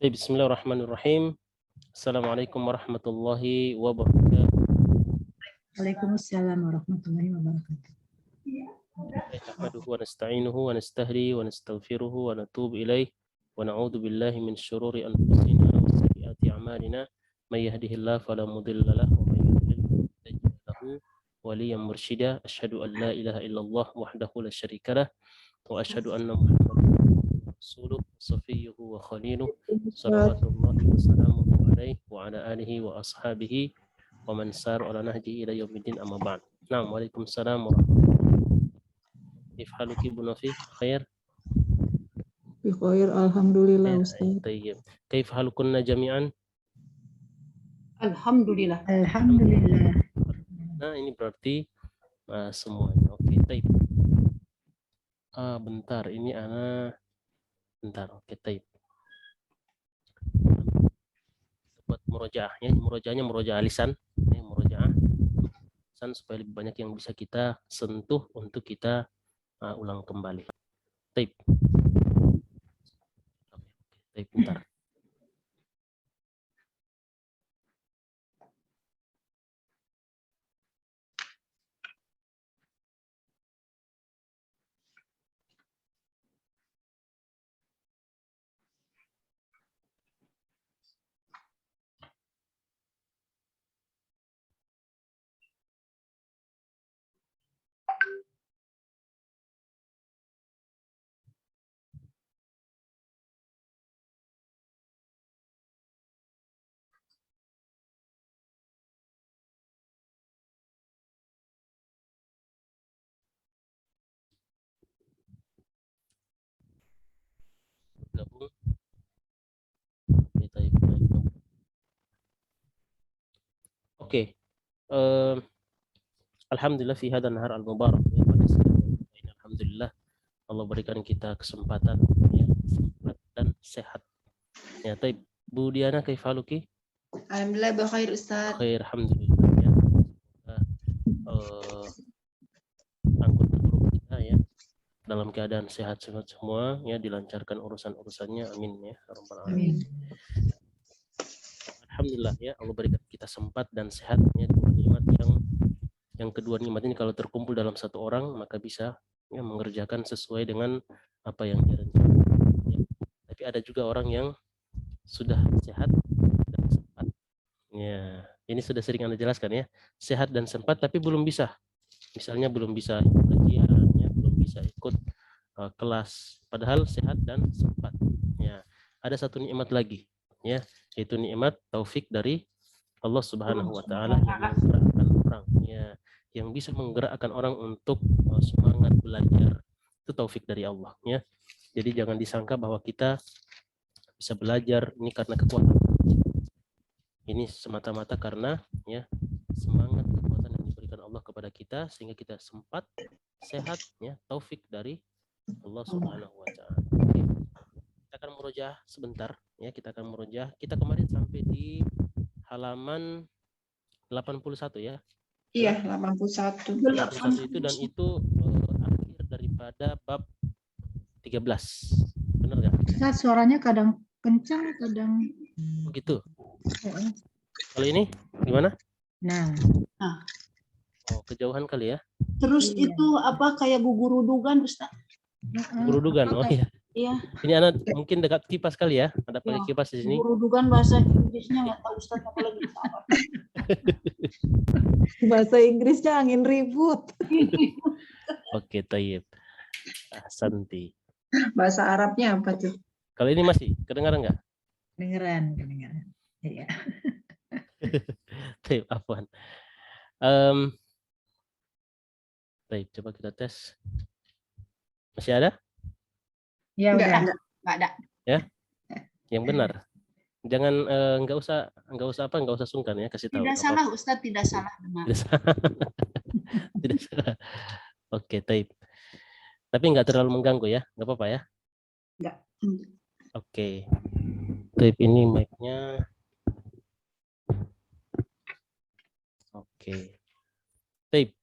Bismillahirrahmanirrahim. Assalamualaikum warahmatullahi wabarakatuh. Waalaikumsalam warahmatullahi wabarakatuh. Nahmaduhu wa nasta'inuhu wa nastahdi wa nastaghfiruhu wa natubu ilaih wa na'udzu billahi min syururi anfusina wa sayyiati a'malina may yahdihillahu fala mudilla lahu wa may yudlil fala hadiya lahu waliyyan mursyida. Asyhadu an la ilaha illallah wahdahu la syarika lah wa asyhadu anna Muhammadan rasuluhu safiyyuhu wa khaliluhu salawatullahi wa salamuhu alaihi wa ala alihi wa ashabihi wa man sar ala nahji ila yaumiddin amma ba'd. Naam, waalaikumsalam warahmatullahi wabarakatuh. Kif haluki Bu Novi? Khair? Bi khair, alhamdulillah Ustaz. Tayyib. Kaif halukunna jami'an? Alhamdulillah. Alhamdulillah. Nah, ini berarti semuanya. Oke, tayyib. Bentar, ini ana bentar. Oke, tayyib. Buat murojaahnya, murojaahnya murojaah lisan, murojaah lisan supaya lebih banyak yang bisa kita sentuh untuk kita ulang kembali. Tayyib. Tayyib, bentar. Gabung. Oke. Alhamdulillah fi hadzal nahar al-mubarak. Alhamdulillah Allah berikan kita kesempatan ya, sempat dan sehat. Ya, taib. Bu Diana kaifaluki? Alhamdulillah bikhair Ustaz. Khair, alhamdulillah ya. Angkut guru kita ya dalam keadaan sehat semua ya, dilancarkan urusan-urusannya, amin ya rabbal alamin. Alhamdulillah ya Allah berikan kita sempat dan sehat ya, dua nikmat yang kedua nikmat ini kalau terkumpul dalam satu orang maka bisa ya mengerjakan sesuai dengan apa yang direncanakan ya. Tapi ada juga orang yang sudah sehat dan sempat ya, ini sudah sering Anda jelaskan ya, sehat dan sempat tapi belum bisa, misalnya belum bisa kajian ya, belum bisa ikut kelas padahal sehat dan sempat ya. Ada satu nikmat lagi ya, yaitu nikmat taufik dari Allah Subhanahu wa taala yang menggerakkan orang ya, yang bisa menggerakkan orang untuk semangat belajar. Itu taufik dari Allah ya. Jadi jangan disangka bahwa kita bisa belajar ini karena kekuatan. Ini semata-mata karena ya semangat, kekuatan yang diberikan Allah kepada kita sehingga kita sempat sehat ya, taufik dari Allah Subhanahu wa taala. Kita akan murojaah sebentar ya, kita akan murojaah. Kita kemarin sampai di halaman 81 ya. Iya, 81. 81 itu, dan itu akhir daripada bab 13. Benar nggak? Ustaz, suaranya kadang kencang, kadang Begitu. Kalau ini gimana? Nah. Oh, kejauhan kali ya. Terus itu apa kayak gugurudugan Ustaz? Gugurudugan. Oh iya. Iya. Ini anak mungkin dekat kipas kali ya. Ada pakai kipas di sini. Gugurudugan bahasa Inggrisnya nggak tahu Ustaz apalagi apa. Bahasa Inggrisnya angin ribut. Oke, tayyib. Santi. Bahasa Arabnya apa tuh? Kalau ini masih kedengaran nggak? Kedengaran. Iya. Tayyib, afwan. Tayyib, coba kita tes. Masih ada? Ya, Nggak ada. Ya, yang benar. Jangan nggak usah sungkan ya, kasih tahu. Tidak salah Ustaz, tidak salah benar. Tidak salah. Oke, taib. Tapi nggak terlalu mengganggu ya, nggak apa-apa ya? Nggak. Oke. Taib, ini mic-nya. Oke. Taib.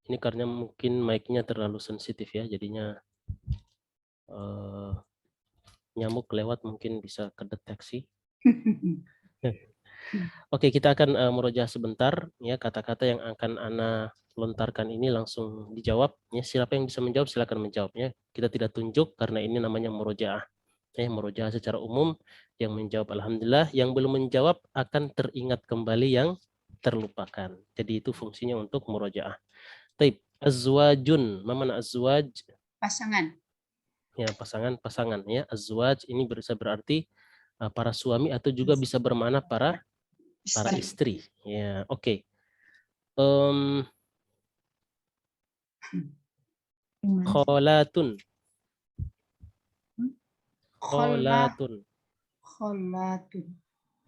Ini karena mungkin mic-nya terlalu sensitif ya, jadinya nyamuk lewat mungkin bisa kedeteksi. Oke, kita akan murojaah sebentar ya, kata-kata yang akan Ana lontarkan ini langsung dijawab ya. Siapa yang bisa menjawab silakan menjawab ya. Kita tidak tunjuk karena ini namanya murojaah. Murojaah secara umum, yang menjawab alhamdulillah, yang belum menjawab akan teringat kembali yang terlupakan. Jadi itu fungsinya untuk murojaah. Taib, azwajun, mana azwaj? Pasangan. Ya, pasangan ya. Azwaj ini bisa berarti para suami atau juga bisa bermakna para istri. Ya, oke. Kholatun. Kholatun. Kholatun.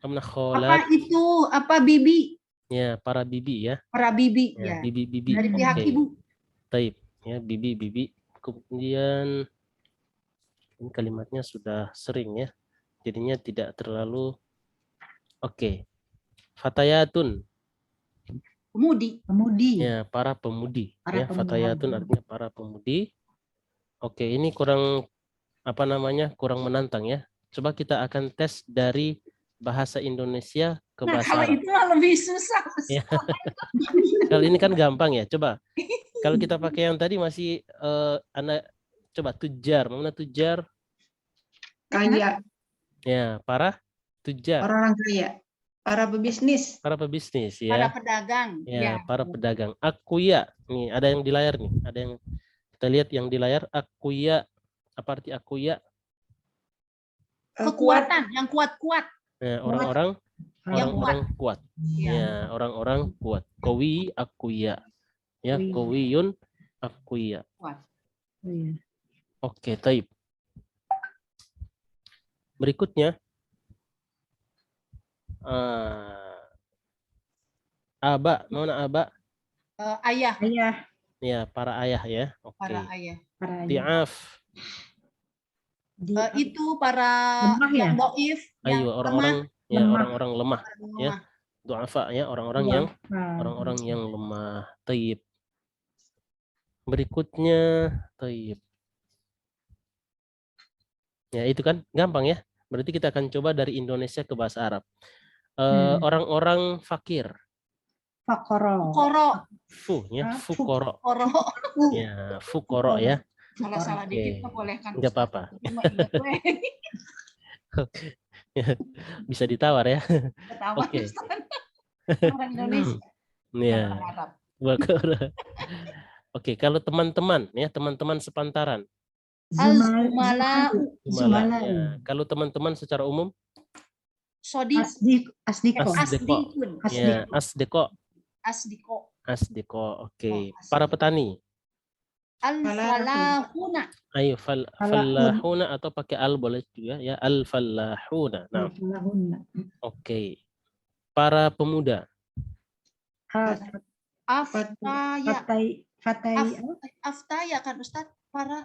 Mana Apa kholat? itu? Apa bibi? Ya, para bibi ya. Para bibi Ya, ya. bibi-bibi. Dari pihak Oke. ibu. Taib. Ya, bibi-bibi. Kemudian ini kalimatnya sudah sering ya. Jadinya tidak terlalu oke. Fatayatun. Pemudi. Ya, para pemudi. Para Ya, fatayatun pemudi. artinya para pemudi. Oke, ini kurang kurang menantang ya. Coba kita akan tes dari bahasa Indonesia ke Nah, bahasa kalau Arab. itu lebih susah. Ya. Kalau ini kan gampang ya. Coba. Kalau kita pakai yang tadi masih Anda coba tujar. Mana tujar? Kaya. Ya, para tujar. Orang kaya. Para pebisnis. Para pebisnis ya. Para pedagang. Ya, para pedagang. Akuya. Nih, ada yang di layar nih. Ada yang kita lihat yang di layar. Akuya. Apa arti akuya? Kekuatan. Yang kuat-kuat. Ya, orang-orang kuat. Ya, orang-orang kuat. Kowi akuya. Ya, kowiyun akuya. Kuat. Oke, taib. Berikutnya. Aba, mana aba? Ayah. Ya, para ayah ya. Oke. Para ayah. Di'af. Itu para Lemah ya? yang doif. Ayo, Yang orang-orang ya, lemah. orang-orang lemah ya. Du'afa ya, orang-orang yang lemah. Taib. Berikutnya taib. Ya, itu kan gampang ya. Berarti kita akan coba dari Indonesia ke bahasa Arab. Orang-orang fakir. Fakoro. Ya, fukoro. Ya, fukoro ya. Salah-salah dikit boleh kan? Enggak apa-apa. Bisa ditawar ya. Oke. Orang Indonesia. Ya. Oke, kalau teman-teman ya, teman-teman sepantaran. Zumala. Ya. Kalau teman-teman secara umum? Asdiko. Ya, asdeko. Oke. Para petani. Al-falahuna. Ayo, falahuna atau pakai al boleh juga ya, al-falahuna. Nah. Oke. Para pemuda. Aftaya kan Ustaz? Para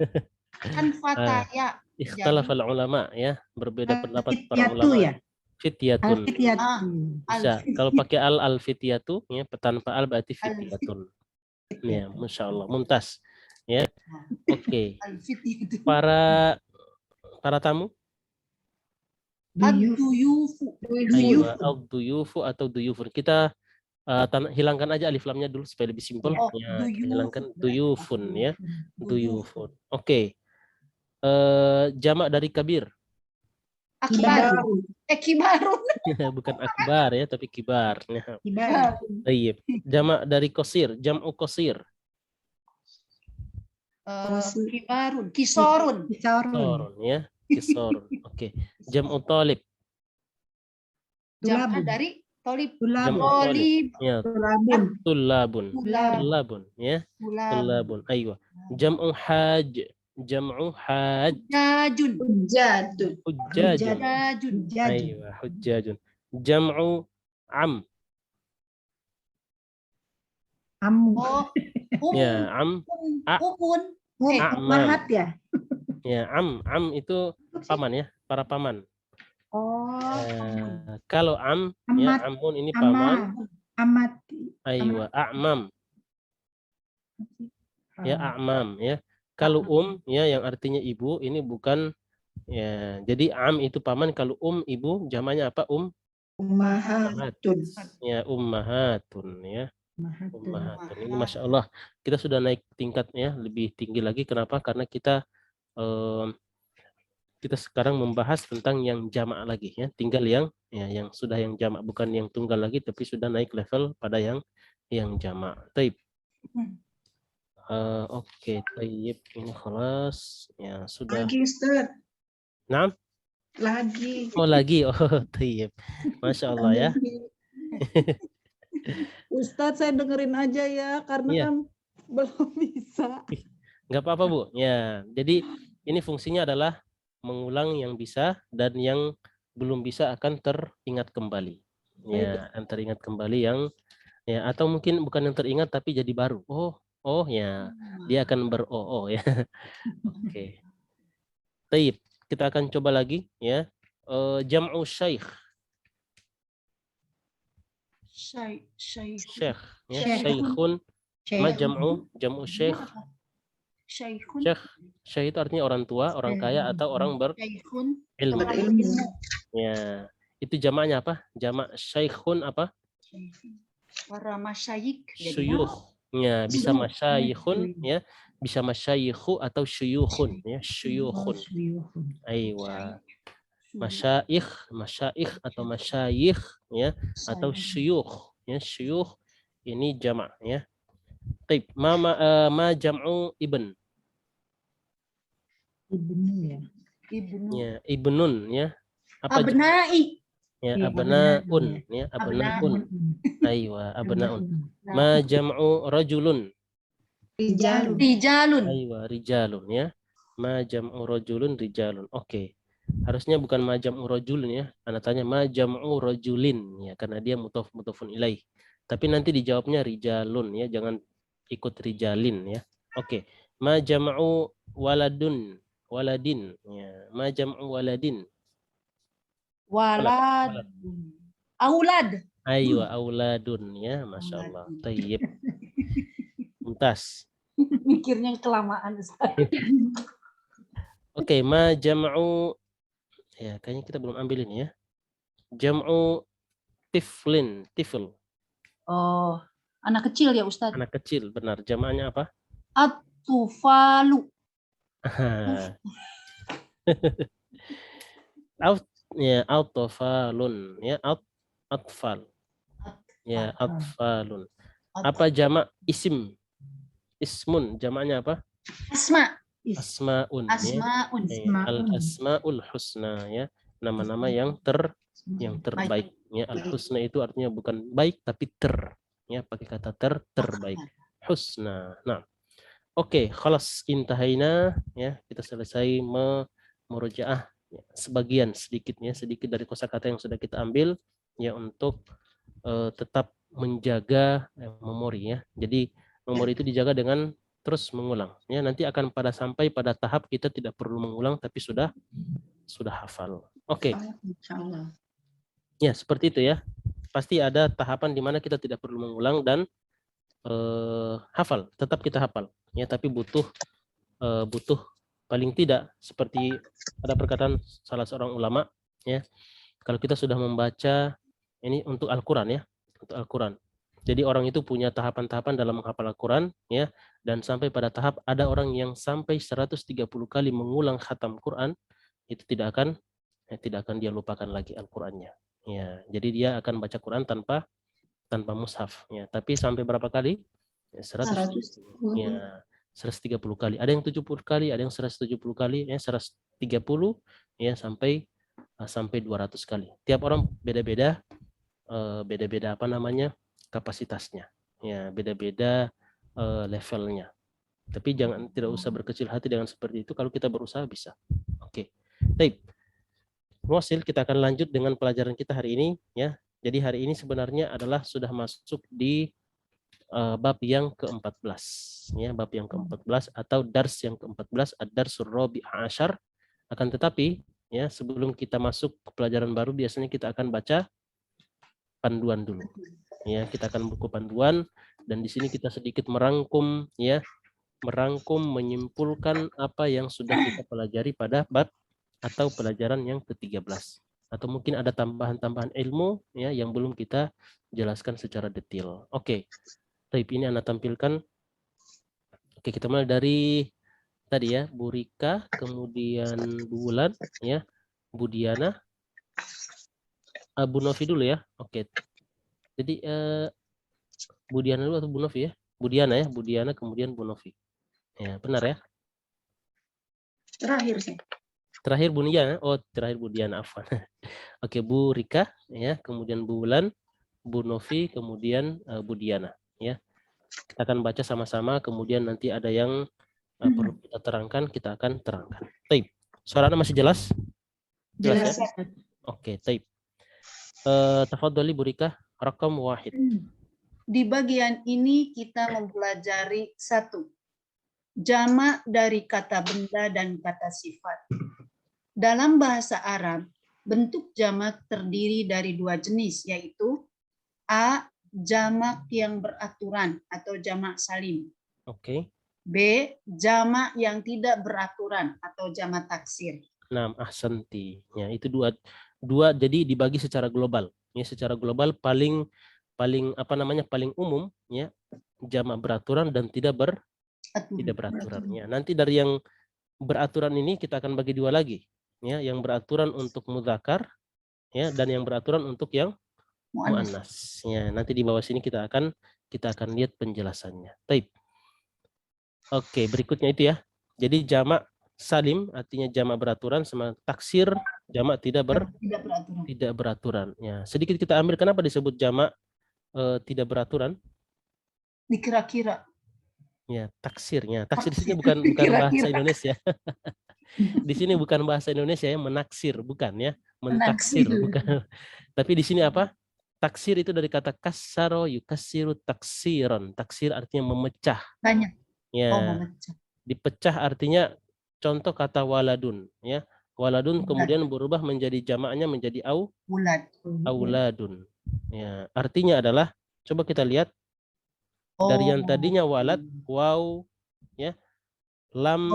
kan fataya. Ikhtalafal ulama ya, berbeda pendapat para ulama. Ya? Fityatun. Bisa. Kalau pakai al-fityatu ya, tanpa al berarti fityatun. Ya, Masya Allah. Mumtaz. Ya. Oke. Para tamu? Duyufu atau duyufun. Kita hilangkan aja alif lamnya dulu supaya lebih simpel. Ya, kita hilangkan duyufun ya. Duyufun. Oke. Jamak dari kabir. Kibarun. Bukan akbar ya, tapi kibar. Baik. Jamak dari kosir, jam'u kosir. Kibarun, kisorun ya, kisorun. Oke. Jam'u talib. Jamak dari tolib. Ya, tulabun ya. Tulabun. Ayo. Jam'u haj. Hujjajun. Ayo, hujjajun. Jam'u am. Ya, am. Mahat ya? Ya, am itu paman ya, para paman. Kalau am ya, amun ini paman. Ayo, a'mam. Ya, a'mam ya. Kalau ya yang artinya ibu, ini bukan Ya, jadi am itu paman, kalau ibu, jamaknya apa? Ummahatun. Ya, ummahatun ya. Ummahatun. Ummahatun. Ini Masya Allah, kita sudah naik tingkatnya lebih tinggi lagi. Kenapa? Karena kita kita sekarang membahas tentang yang jamak lagi ya. Tinggal yang sudah yang jamak, bukan yang tunggal lagi, tapi sudah naik level pada yang jamak. Taib. Oke, taib. Ini khalas. Ya, sudah. Lagi Ustaz. Nah, Lagi. oh lagi. Oh, taib. Masya Allah ya. Ustadz, saya dengerin aja ya, karena Iya. kan belum bisa. Nggak apa-apa, Bu. Ya, jadi ini fungsinya adalah mengulang yang bisa, dan yang belum bisa akan teringat kembali. Ya, yang teringat kembali yang ya, atau mungkin bukan yang teringat tapi jadi baru. Oh ya, dia akan ya. Oke. Taib. Kita akan coba lagi ya. Jam'u syaikh. Syekh. Syekh ya, Syekh. syaikhun. Ma jam'u syekh. Syekhun. Syekh itu artinya orang tua, orang kaya, atau orang Syekhun. berilmu. Berilmu. Ya. Itu jamaknya apa? Jamak syaikhun apa? Para masyayikh. Syuyukh. Ya, bisa masyayikhun ya, bisa masyayikhu atau syuyukhun ya, syuyukhun. Aywa. Masyaikh atau masyayikh ya, atau syuyukh ya, syuyukh ini jamak ya. Taib. Ma jam'u ibn. Ibnu ya. Ibnu. Ya, ibnun ya. Apa Abnai. ya, Iya, abnaun abnaun, ya, abnaun. Aywa, abnaun. Abnaun. Ma jam'u rajulun. Rijalun. Rijalun. Aywa, rijalun ya. Ma jam'u rajulun rijalun. Oke. Harusnya bukan ma jam'u rajulun ya. Anda tanya ma jam'u rajulin ya, karena dia mutafun ilaih. Tapi nanti dijawabnya rijalun ya, jangan ikut rijalin ya. Oke. Ma jam'u waladin ya. Ma jam'u waladin. Walad. Aulad. Aywa, auladun ya, Masya Allah. Tayyib. Mumtaz. Mikirnya kelamaan. Oke, ma jam'u, ya kayaknya kita belum ambil ini ya. Jam'u tiflin, tifl. Oh, anak kecil ya Ustadz. Anak kecil, benar. Jamaknya apa? At-tufalu. Atfalun ya, atfal. Ya, atfalun. Apa jamak isim? Ismun, jamaknya apa? Asma. Asmaun. Asmaun. Al-asmaul husna ya. Nama-nama yang terbaik ya. Al-husna itu artinya bukan baik tapi ya, pakai kata terbaik. Husna. Nah. Oke, khalas intahaina ya. Kita selesai memurojaah ya, sedikit dari kosakata yang sudah kita ambil ya, untuk tetap menjaga memori ya. Jadi memori itu dijaga dengan terus mengulang ya. Nanti akan sampai pada tahap kita tidak perlu mengulang tapi sudah hafal. Oke. Ya, seperti itu ya. Pasti ada tahapan di mana kita tidak perlu mengulang dan hafal, tetap kita hafal ya, tapi butuh paling tidak seperti ada perkataan salah seorang ulama ya, kalau kita sudah membaca ini untuk Al-Qur'an ya, untuk Al-Qur'an. Jadi orang itu punya tahapan-tahapan dalam menghafal Al-Qur'an ya, dan sampai pada tahap ada orang yang sampai 130 kali mengulang khatam Quran, itu tidak akan dia lupakan lagi Al-Qur'annya. Ya, jadi dia akan baca Quran tanpa mushaf ya, tapi sampai berapa kali? Ya, 130 kali. Ada yang 70 kali, ada yang 170 kali ya, 130 ya, sampai 200 kali. Tiap orang beda-beda apa namanya? Kapasitasnya. Ya, beda-beda levelnya. Tapi tidak usah berkecil hati dengan seperti itu, kalau kita berusaha bisa. Oke. Baik. Muasil, kita akan lanjut dengan pelajaran kita hari ini ya. Jadi hari ini sebenarnya adalah sudah masuk di bab yang ke-14 ya, bab yang ke-14 atau dars yang ke-14, ad-darsul rabi' asyar. Akan tetapi ya, sebelum kita masuk ke pelajaran baru, biasanya kita akan baca panduan dulu. Ya, kita akan buku panduan, dan di sini kita sedikit merangkum ya, menyimpulkan apa yang sudah kita pelajari pada bab atau pelajaran yang ke-13. Atau mungkin ada tambahan-tambahan ilmu ya yang belum kita jelaskan secara detail. Oke. Baik, ini Anda tampilkan. Oke, kita mulai dari tadi ya, Bu Rika, kemudian Bu Wulan, ya, Bu Diana, Bu Novi dulu ya. Oke. Jadi Bu Diana dulu atau Bu Novi ya? Bu Diana ya, Bu Diana kemudian Bu Novi. Ya, benar ya? Terakhir sih. Terakhir Bu Diana. Oh, terakhir Bu Diana, afwan. Oke, Bu Rika ya, kemudian Bu Wulan, Bu Novi, kemudian Bu Diana ya. Kita akan baca sama-sama, kemudian nanti ada yang perlu kita terangkan, kita akan terangkan. Taib. Suara Anda masih jelas? Jelas ya? Oke, taib. Tafadhali Bu Rika, rakam wahid. Di bagian ini kita mempelajari 1. Jamak dari kata benda dan kata sifat. Dalam bahasa Arab, bentuk jamak terdiri dari 2 jenis, yaitu A. Jamak yang beraturan atau jamak salim. Oke. B. Jamak yang tidak beraturan atau jamak taksir. Nah, ahsanti. Ya, itu dua jadi dibagi secara global. Ya, secara global paling paling umum ya, jamak beraturan dan tidak beraturan. Ya, nanti dari yang beraturan ini kita akan bagi 2 lagi. Ya, yang beraturan untuk mudzakar ya, dan yang beraturan untuk yang muannas. Ya, nanti di bawah sini kita akan lihat penjelasannya. Baik. Oke, berikutnya itu ya. Jadi jamak salim artinya jamak beraturan, sama taksir jamak tidak beraturan. Ya, sedikit kita ambil kenapa disebut jamak tidak beraturan? Dikira-kira. Ya, taksirnya. Taksir di sini bukan bahasa Indonesia. Di sini bukan bahasa Indonesia ya, menaksir bukan ya, mentaksir bukan. Tapi di sini apa? Taksir itu dari kata kasaro yukassiru taksiron. Taksir artinya memecah. Banyak. Ya. Memecah. Dipecah artinya contoh kata waladun ya. Waladun kemudian berubah menjadi jamaknya menjadi auladun. Ya, artinya adalah coba kita lihat dari yang tadinya walad, waw ya, lam,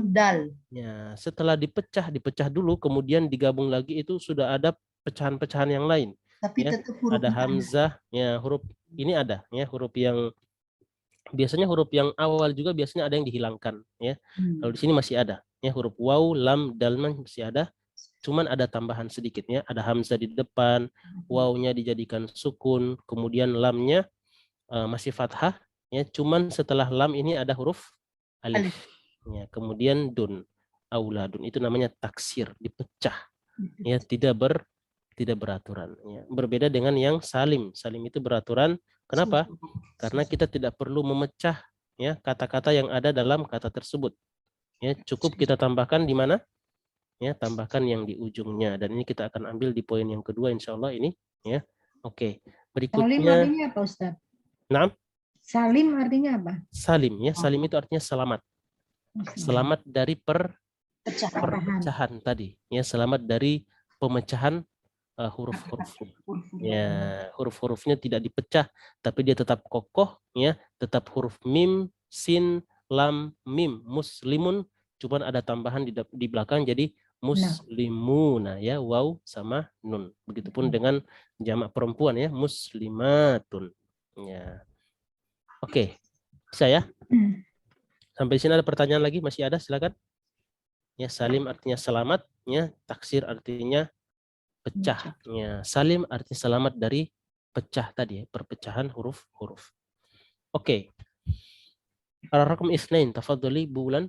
dal. Ya, setelah dipecah dulu kemudian digabung lagi itu sudah ada pecahan-pecahan yang lain. Tapi ya. tetap huruf Ada hamzah, ya huruf ini ada ya, huruf yang biasanya huruf yang awal juga biasanya ada yang dihilangkan ya. Kalau di sini masih ada ya, huruf waw, lam, dalman masih ada. Cuman ada tambahan sedikitnya, ada hamzah di depan, wawnya dijadikan sukun, kemudian lamnya masih fathah ya, cuman setelah lam ini ada huruf alif. Ya, kemudian dun, auladun, itu namanya taksir, dipecah. Ya, tidak beraturan ya. Berbeda dengan yang salim. Salim itu beraturan. Kenapa? Karena kita tidak perlu memecah ya kata-kata yang ada dalam kata tersebut. Ya, cukup kita tambahkan di mana? Ya, tambahkan yang di ujungnya, dan ini kita akan ambil di poin yang kedua insyaallah ini ya. Oke. Berikutnya. Salim artinya apa, Ustaz? Nah, salim artinya apa? Salim ya, salim itu artinya selamat. Selamat dari perpecahan tadi. Ya, selamat dari pemecahan huruf-huruf. Ya, huruf-hurufnya tidak dipecah, tapi dia tetap kokoh ya, tetap huruf mim, sin, lam, mim, muslimun, cuman ada tambahan di belakang jadi muslimuna ya, waw sama nun. Begitupun dengan jamak perempuan ya, muslimatun. Ya. Oke, bisa ya? Sampai sini ada pertanyaan lagi? Masih ada? Silakan. Ya, salim artinya selamat, ya. Taksir artinya pecah. Ya, salim artinya selamat dari pecah tadi, ya, perpecahan huruf-huruf. Oke. Ar-Rakam Isnain, tafadhali Bu Wulan.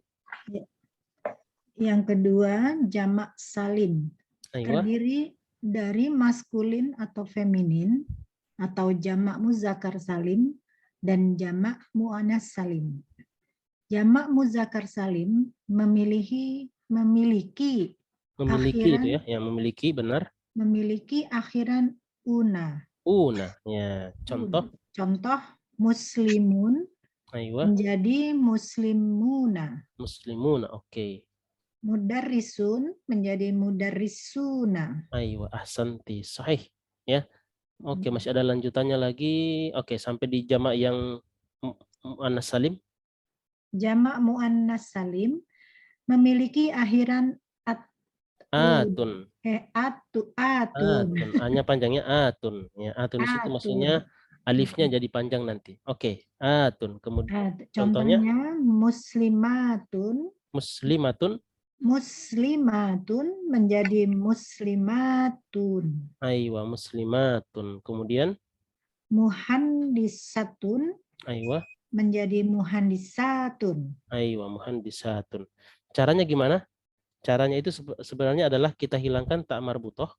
Yang kedua, jamak salim. Aywa. Terdiri dari maskulin atau feminin atau jamak muzakkar salim dan jamak muannas salim. Jamak muzakkar salim memiliki akhiran, itu ya, yang memiliki benar. Memiliki akhiran una. Una, ya. Contoh. Contoh muslimun Aywa. menjadi muslimuna. Muslimuna, oke. Mudarrisun menjadi mudarrisuna. Aywa, ahsanti, sahih. Ya. Oke, masih ada lanjutannya lagi. Oke, sampai di jamak yang muannas salim. Jamak muannas salim memiliki akhiran Atun. Atun. Atun. A-nya panjangnya atun. Ya, atun di situ Atun. maksudnya alifnya jadi panjang nanti. Oke, atun. Kemudian contohnya Contohnya muslimatun. muslimatun. Muslimatun menjadi muslimatun. Aywa muslimatun. Kemudian Muhandisatun aywa. menjadi muhandisatun. Aywa muhandisatun. Caranya gimana? Caranya itu sebenarnya adalah kita hilangkan tak marbutoh,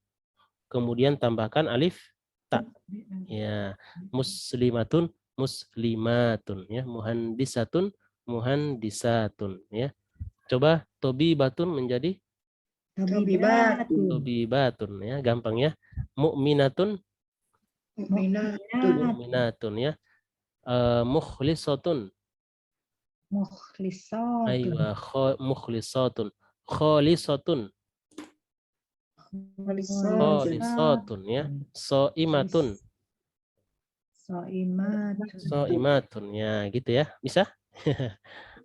kemudian tambahkan alif tak. Ya, muslimatun, muslimatun. Ya, muhandisatun, muhandisatun. Ya, coba tobibatun menjadi Tobibatun. tobibatun. Ya, gampang ya. Mukminatun, Mu'minatun. mukminatun. Ya, mukhlisatun. Mukhlisatun. Aywa, mukhlisatun. Kholisatun. Kholisatun ya. Soimatun. Soimatun. Soimatun ya, gitu ya. Bisa?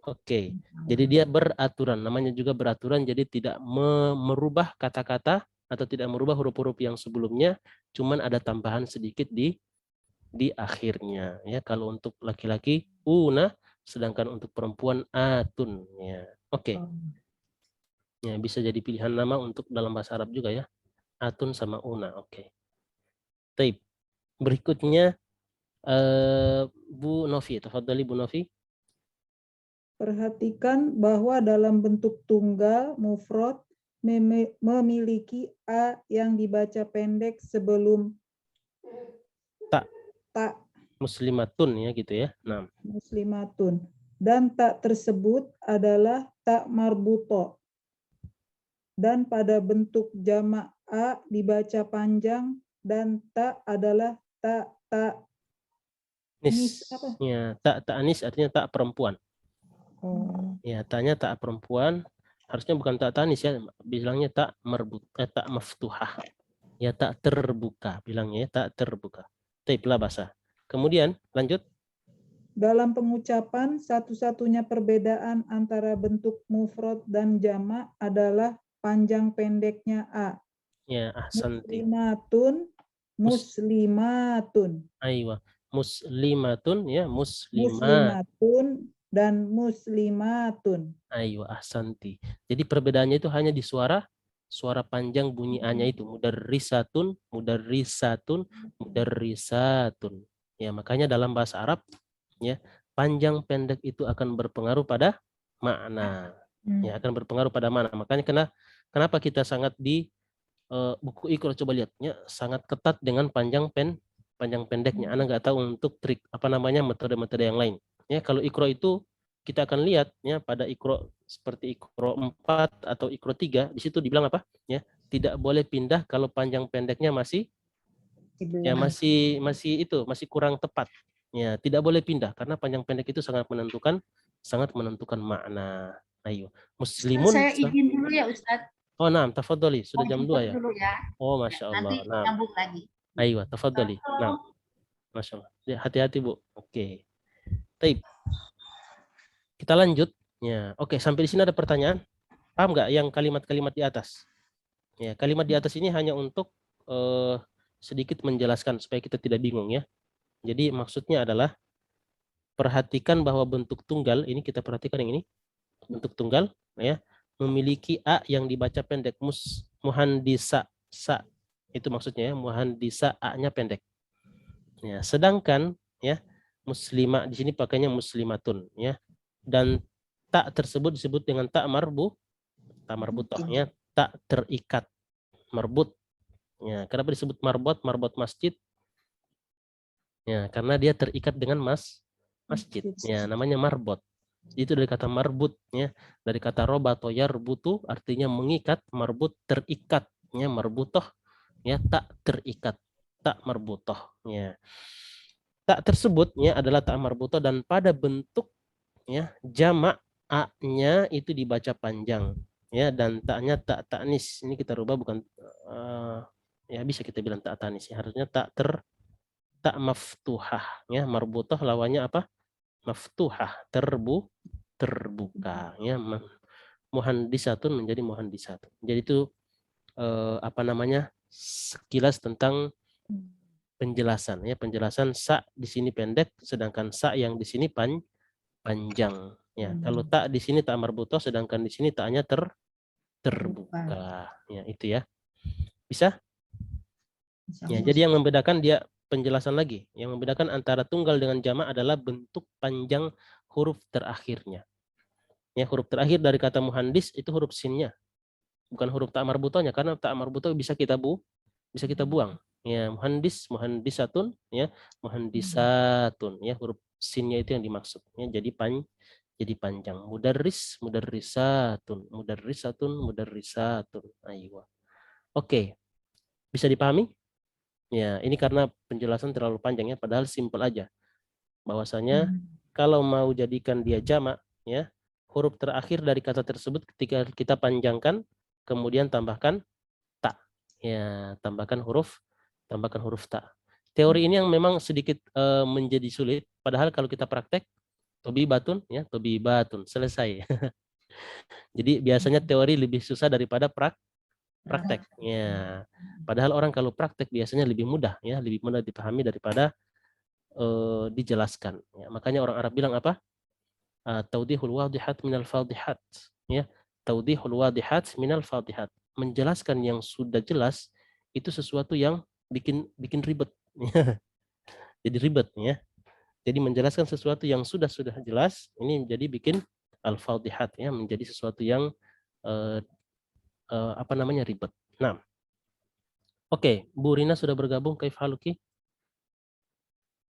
Oke. Jadi dia beraturan, namanya juga beraturan, jadi tidak merubah kata-kata atau tidak merubah huruf-huruf yang sebelumnya, cuman ada tambahan sedikit di akhirnya ya. Kalau untuk laki-laki una, sedangkan untuk perempuan atun ya. Oke. Ya, bisa jadi pilihan nama untuk dalam bahasa Arab juga ya. Atun sama una. Oke. Taib. Berikutnya Bu Novi, tafadhali Bu Novi. Perhatikan bahwa dalam bentuk tunggal mufrad memiliki a yang dibaca pendek sebelum Tak. tak Muslimatun ya gitu ya. Nah, muslimatun, dan tak tersebut adalah tak marbuto, dan pada bentuk jamak a dibaca panjang, dan tak adalah tak nis apa? ya, tak anis artinya tak perempuan. Oh. Ya, taknya tak perempuan. Harusnya bukan tak tanis ya, bilangnya tak tak maftuhah. Ya, tak terbuka, bilangnya ya, tak terbuka. Taib lah bahasa. Kemudian lanjut. Dalam pengucapan, satu-satunya perbedaan antara bentuk mufrad dan jamak adalah panjang pendeknya a. Ya, ahsanti. Muslimatun, muslimatun. Aywa. Muslimatun ya, muslimat. Muslimatun dan muslimatun. Aywa, ahsanti. Jadi perbedaannya itu hanya di suara panjang bunyi A-nya itu. Mudarrisatun, mudarrisatun, mudarrisatun. Ya, makanya dalam bahasa Arab ya, panjang pendek itu akan berpengaruh pada makna. Ya, akan berpengaruh pada mana. Makanya kenapa kita sangat di buku Iqra, coba lihatnya sangat ketat dengan panjang pendeknya. Anda nggak tahu untuk trik apa namanya metode-metode yang lain. Ya, kalau Iqra itu kita akan lihat ya pada Iqra seperti Iqra 4 atau Iqra 3 di situ dibilang apa? Ya, tidak boleh pindah kalau panjang pendeknya masih ya masih kurang tepat. Ya, tidak boleh pindah karena panjang pendek itu sangat menentukan makna. Ayo, muslimun. Saya izin dulu ya Ustadz. Oh, nah, tafadhali, sudah jam 2 ya. Dulu ya. Oh, Masya Allah. Nanti Nah, nyambung lagi. ayo, tafadhali. Nah, Masya Allah. Ya, hati-hati, Bu. Oke. Taib. Kita lanjut. Ya, oke, sampai di sini ada pertanyaan. Paham nggak yang kalimat-kalimat di atas? Ya, kalimat di atas ini hanya untuk sedikit menjelaskan supaya kita tidak bingung ya. Jadi maksudnya adalah perhatikan bahwa bentuk tunggal ini, kita perhatikan yang ini. Bentuk tunggal ya, memiliki a yang dibaca pendek, muhandisa sa. Itu maksudnya ya, muhandisa a-nya pendek. Ya, sedangkan ya muslimah di sini pakainya muslimatun ya. Dan tak tersebut disebut dengan tak marbutoh ya, tak terikat, marbut. Ya, kenapa disebut marbot masjid? Ya, karena dia terikat dengan masjid. Ya, namanya marbot. Itu dari kata marbut ya, dari kata robato yarbutu artinya mengikat, marbut terikat ya, marbutoh ya, tak terikat, tak marbutoh ya. Tak tersebutnya adalah tak marbutoh dan pada bentuk ya jamak a-nya itu dibaca panjang ya, dan taknya tak tanis. Ini kita rubah bukan ya bisa kita bilang tak tanis ya, harusnya tak maftuhah ya. Marbutoh lawannya apa? Maftuhah, terbuka ya. Muhandisatun menjadi muhandisatun. Jadi itu apa namanya, sekilas tentang penjelasan ya, penjelasan sa di sini pendek sedangkan sa yang di sini panjang ya. Kalau tak di sini tak marbutoh sedangkan di sini taknya terbuka ya, itu ya. Bisa? Ya, jadi yang membedakan dia penjelasan lagi. Yang membedakan antara tunggal dengan jamak adalah bentuk panjang huruf terakhirnya. Ya, huruf terakhir dari kata muhandis itu huruf sinnya, bukan huruf tak marbutohnya, karena tak marbutoh bisa kita buang. Ya, muhandis, muhandisatun, ya, muhandisatun, ya, huruf sinnya itu yang dimaksud. Ya, jadi panjang. Mudarris, mudarrisatun, mudarrisatun, mudarrisatun. Ayo. Oke, bisa dipahami? Ya, ini karena penjelasan terlalu panjang ya, padahal simpel aja. Bahwasanya kalau mau jadikan dia jamak, ya, huruf terakhir dari kata tersebut ketika kita panjangkan, kemudian tambahkan tak. Ya, tambahkan huruf tak. Teori ini yang memang sedikit menjadi sulit, padahal kalau kita praktek, tobi batun, ya, tobi batun, selesai. Jadi biasanya teori lebih susah daripada praktek. Ya. Padahal orang kalau praktek biasanya lebih mudah, ya, lebih mudah dipahami daripada dijelaskan. Ya, makanya orang Arab bilang apa? Taudihul wadihat minal fadihat. Ya, taudihul wadihat minal fadihat. Menjelaskan yang sudah jelas itu sesuatu yang bikin ribet. Jadi ribet ya. Jadi menjelaskan sesuatu yang sudah jelas ini menjadi bikin al-fadihat ya, menjadi sesuatu yang apa namanya ribet. Nah, oke, Bu Rina sudah bergabung. Kaif haluki?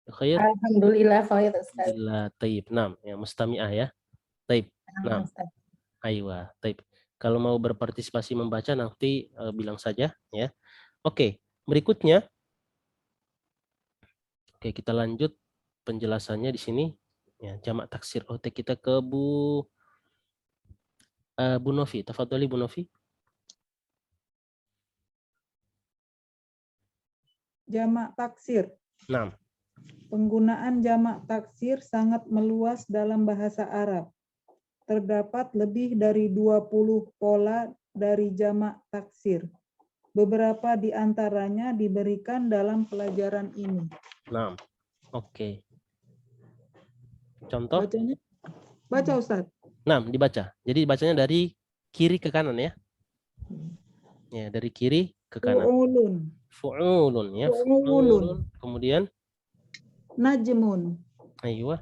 Khair? Alhamdulillah khair Ustaz. Alhamdulillah. Taib. Nah, ya mustami'ah ya. Taib. Nah, Ustaz. aywa. Taib. Kalau mau berpartisipasi membaca nanti bilang saja ya. Oke, berikutnya. Oke, kita lanjut penjelasannya di sini. Ya, jamak taksir. Oke, kita ke Bu Novi. Tafadhali Bu Novi. Jamak taksir. Nah, Penggunaan jamak taksir sangat meluas dalam bahasa Arab. Terdapat lebih dari 20 pola dari jamak taksir. Beberapa di antaranya diberikan dalam pelajaran ini. nah. Oke. Contoh? Bacanya? Baca Ustaz. Nah, dibaca. Jadi bacanya dari kiri ke kanan ya. Ya, dari kiri ke kanan. Fu'ulun. Fu'ulun ya. Fu'ulun. Kemudian Najmun. aywa.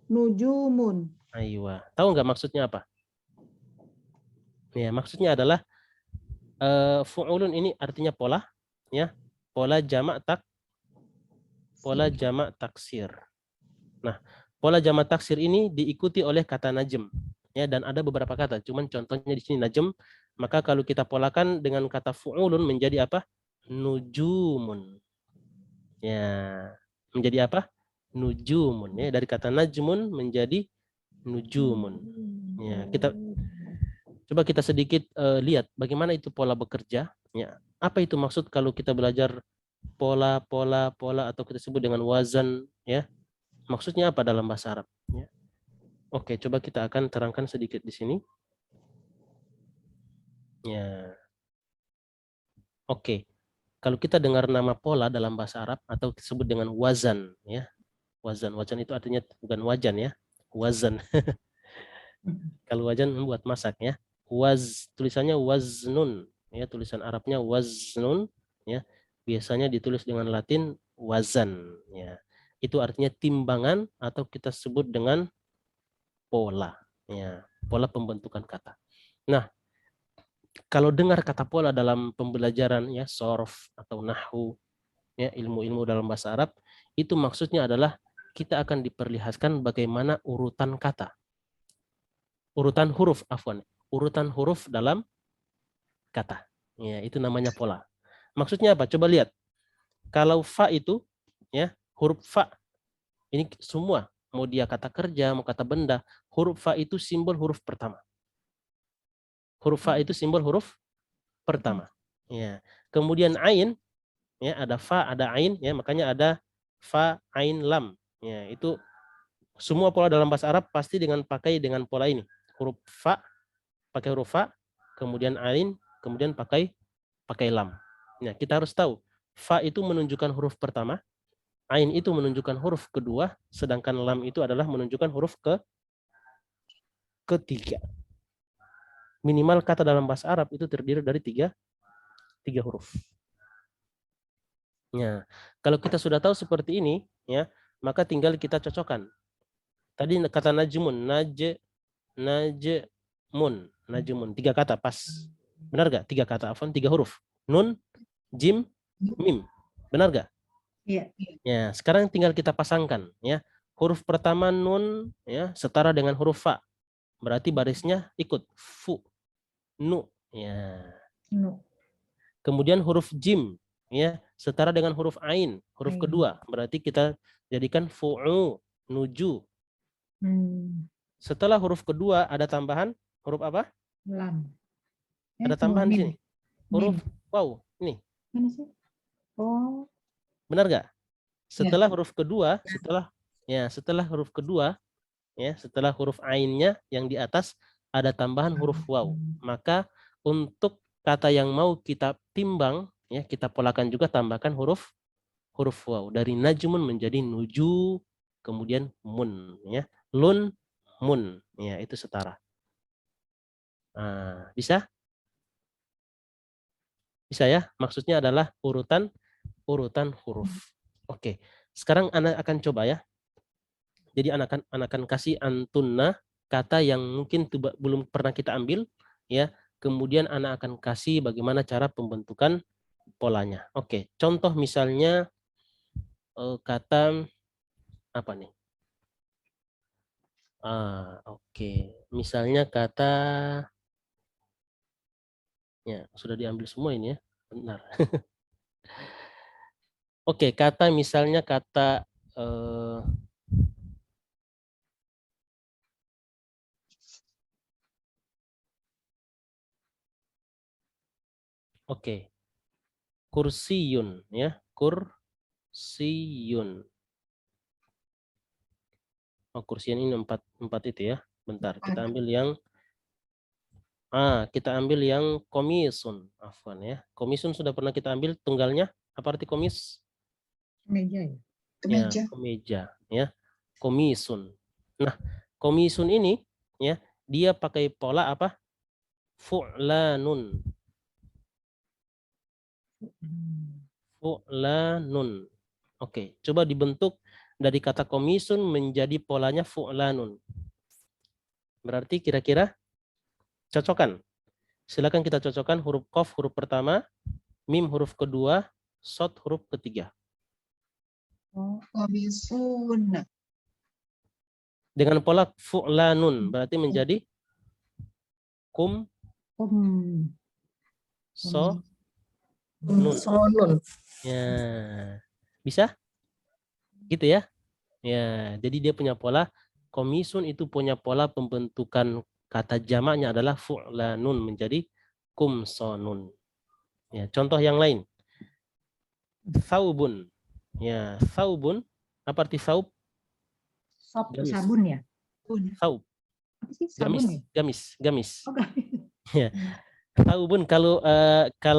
Nujumun. Aywa. Tahu nggak maksudnya apa? Ya, maksudnya adalah fu'ulun ini artinya pola ya. Pola jamak taksir. Nah, pola jamak taksir ini diikuti oleh kata najm ya, dan ada beberapa kata. Cuman contohnya di sini najm, maka kalau kita polakan dengan kata fu'ulun menjadi apa? Nujumun. Ya, menjadi apa? Nujumun ya, dari kata najmun menjadi nujumun. Ya, coba kita sedikit lihat bagaimana itu pola bekerja ya. Apa itu maksud kalau kita belajar pola atau kita sebut dengan wazan ya? Maksudnya apa dalam bahasa Arab ya? Oke, coba kita akan terangkan sedikit di sini. Ya. Oke. Kalau kita dengar nama pola dalam bahasa Arab atau disebut dengan wazan ya. Wazan itu artinya bukan wajan ya. Wazan. Kalau wajan buat masak ya. Tulisannya waznun ya, tulisan Arabnya waznun ya. Biasanya ditulis dengan Latin wazan ya. Itu artinya timbangan atau kita sebut dengan pola ya, pola pembentukan kata. Nah, kalau dengar kata pola dalam pembelajaran ya sorf atau nahwu ya, ilmu-ilmu dalam bahasa Arab, itu maksudnya adalah kita akan diperlihatkan bagaimana urutan kata. Urutan huruf dalam kata. Ya, itu namanya pola. Maksudnya apa? Coba lihat. Kalau fa itu ya, huruf fa ini semua, mau dia kata kerja, mau kata benda, huruf fa itu simbol huruf pertama. Huruf fa itu simbol huruf pertama. Ya. Kemudian ain, ya, ada fa, ada ain, ya, makanya ada fa, ain, lam. Ya, itu semua pola dalam bahasa Arab pasti pakai dengan pola ini. Huruf fa, pakai huruf fa, kemudian ain, kemudian pakai lam. Nah, kita harus tahu fa itu menunjukkan huruf pertama, ain itu menunjukkan huruf kedua, sedangkan lam itu adalah menunjukkan huruf ketiga. Minimal kata dalam bahasa Arab itu terdiri dari tiga huruf. Ya, kalau kita sudah tahu seperti ini, ya, maka tinggal kita cocokkan. Tadi kata najmun, najmun, 3 kata pas. Benar gak? 3 kata, afwan, 3 huruf. Nun, jim, mim. Benar gak? Iya. Ya, sekarang tinggal kita pasangkan, ya. Huruf pertama nun, ya, setara dengan huruf fa. Berarti barisnya ikut fu, nu, ya. Nu. Kemudian huruf jim, ya, setara dengan huruf ain, huruf Ain. kedua. Berarti kita jadikan fu'u, nuju. Setelah huruf kedua ada tambahan huruf apa? Lam. Ada tambahan di mim. sini. Huruf waw. Ini. Mana sih? Oh, Benar gak? Setelah huruf kedua, setelah huruf kedua, ya, setelah huruf ainnya yang di atas ada tambahan huruf waw. Maka untuk kata yang mau kita timbang, ya, kita polakan juga tambahkan huruf waw. Dari najmun menjadi nuju, kemudian mun, ya. Lun, mun, ya, itu setara. Nah, bisa? Bisa ya? Maksudnya adalah urutan huruf. Oke. Sekarang anak akan coba ya. Jadi anak akan kasih antunna kata yang mungkin belum pernah kita ambil, ya. Kemudian anak akan kasih bagaimana cara pembentukan polanya. Oke. Contoh misalnya kata apa nih? Oke. Misalnya kata, ya, sudah diambil semua ini ya. Benar. Oke, kata misalnya kata oke. Kursiyun, ya. Kursiyun. Oh, kursiyun ini empat itu ya. Bentar, kita ambil yang komisun. Afwan ya. Komisun sudah pernah kita ambil tunggalnya. Apa arti komis? meja ya. Ya, kemeja, ya. Komisun. Nah, komisun ini, ya, dia pakai pola apa? Fu'lanun. Fu'lanun. Oke, coba dibentuk dari kata komisun menjadi polanya fu'lanun. Berarti kira-kira cocokan. Silakan kita cocokkan huruf qaf huruf pertama, mim huruf kedua, shad huruf ketiga. Komisun. Dengan pola fu'lanun berarti menjadi sonun. Ya. Bisa? Gitu ya. Ya, jadi dia punya pola komisun itu punya pola pembentukan kata jamaknya adalah fu'lanun menjadi kumsonun. Ya, contoh yang lain. Saubun. Ya, saubun. Apa arti saub? Gamis. Sabun ya? Saub. Apa sih sabun ya? Gamis. Oh, gamis. Ya. Saubun kalau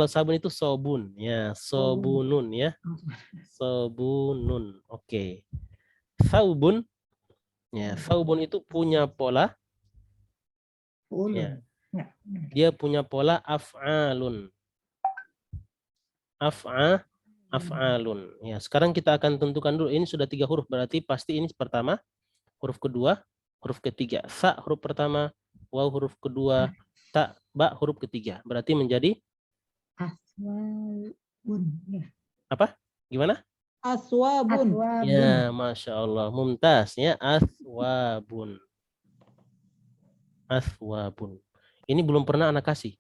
sabun itu sobun, ya, sobunun ya. Sobunun. Oke. Saubun. Ya, saubun itu punya pola. Ya. Dia punya pola af'alun. Af'alun. Ya, sekarang kita akan tentukan dulu. Ini sudah 3 huruf, berarti pasti ini pertama, huruf kedua, huruf ketiga. Sa huruf pertama, waw huruf kedua, ta, ba huruf ketiga. Berarti menjadi aswabun. Ya. Apa? Gimana? Aswabun. Ya, Masya Allah. Mumtaz ya. Aswabun. Aswabun. Ini belum pernah anak kasih.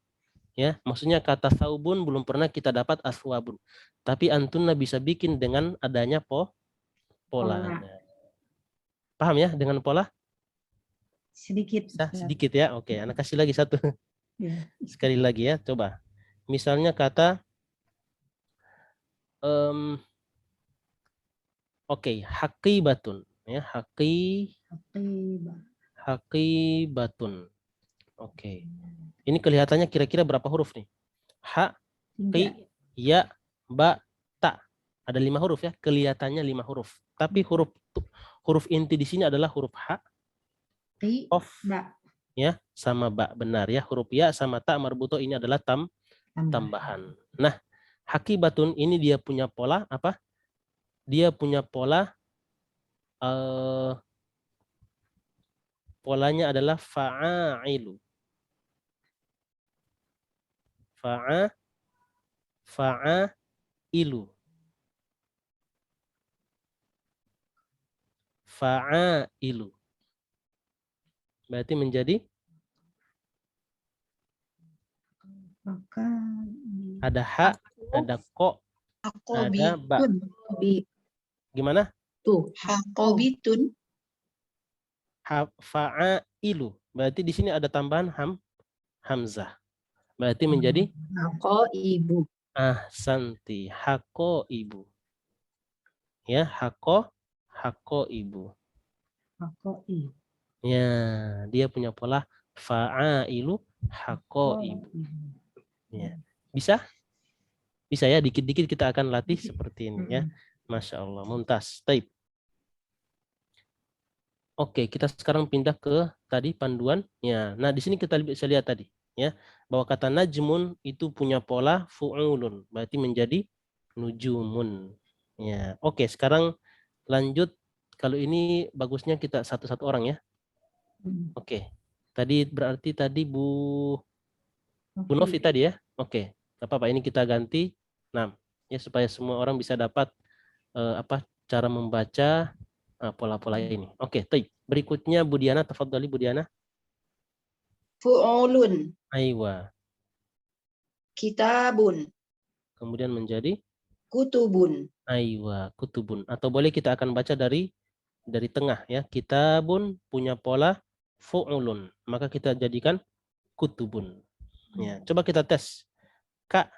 Ya, maksudnya kata saubun belum pernah kita dapat aswabun. Tapi antunna bisa bikin dengan adanya polanya. Paham ya dengan pola? Sedikit. Sedikit ya. Oke, anak kasih lagi satu. Ya. Sekali lagi ya, coba. Misalnya kata oke, haqibatun ya, haqibatun. Oke. Ini kelihatannya kira-kira berapa huruf nih? ha, Tiga. qi, ya, ba, ta. Ada 5 huruf ya, kelihatannya 5 huruf. Tapi huruf inti di sini adalah huruf ha, Ti, qaf, ba. ya, sama ba. Benar ya, huruf ya sama ta marbuto ini adalah Tambah. tambahan. Nah, hakibatun ini dia punya pola apa? Dia punya pola polanya adalah fa'ailu. Fa'ailu. Fa'ailu. Berarti menjadi Maka ada ha, ada ko, ada ba. Gimana? Hakobitun. Fa'ailu. Berarti di sini ada tambahan hamzah. Berarti menjadi Ibu. ahsanti, hako ibu. Ya, hako ibu. Hakoi. Ya, dia punya pola fa'ailu hako ibu. Ya. Bisa? Bisa ya, dikit-dikit kita akan latih seperti ini ya. Masya Allah, mumtaz. Taib. Oke, kita sekarang pindah ke tadi panduan. Ya, nah di sini kita bisa lihat tadi ya bahwa kata najmun itu punya pola fu'ulun, berarti menjadi nujumun. Ya, oke. Sekarang lanjut. Kalau ini bagusnya kita satu-satu orang ya. Oke. Tadi berarti tadi Bu Novi tadi ya. Oke. Gak apa-apa, ini kita ganti 6 ya supaya semua orang bisa dapat cara membaca pola-pola ini. Oke, baik. Berikutnya Bu Diana, tafadhali Bu Diana. Fu'ulun. Aywa. Kitabun. Kemudian menjadi Kutubun. aywa, kutubun. Atau boleh kita akan baca dari tengah ya. Kitabun punya pola fu'ulun. Maka kita jadikan kutubun. Ya, coba kita tes. Ka,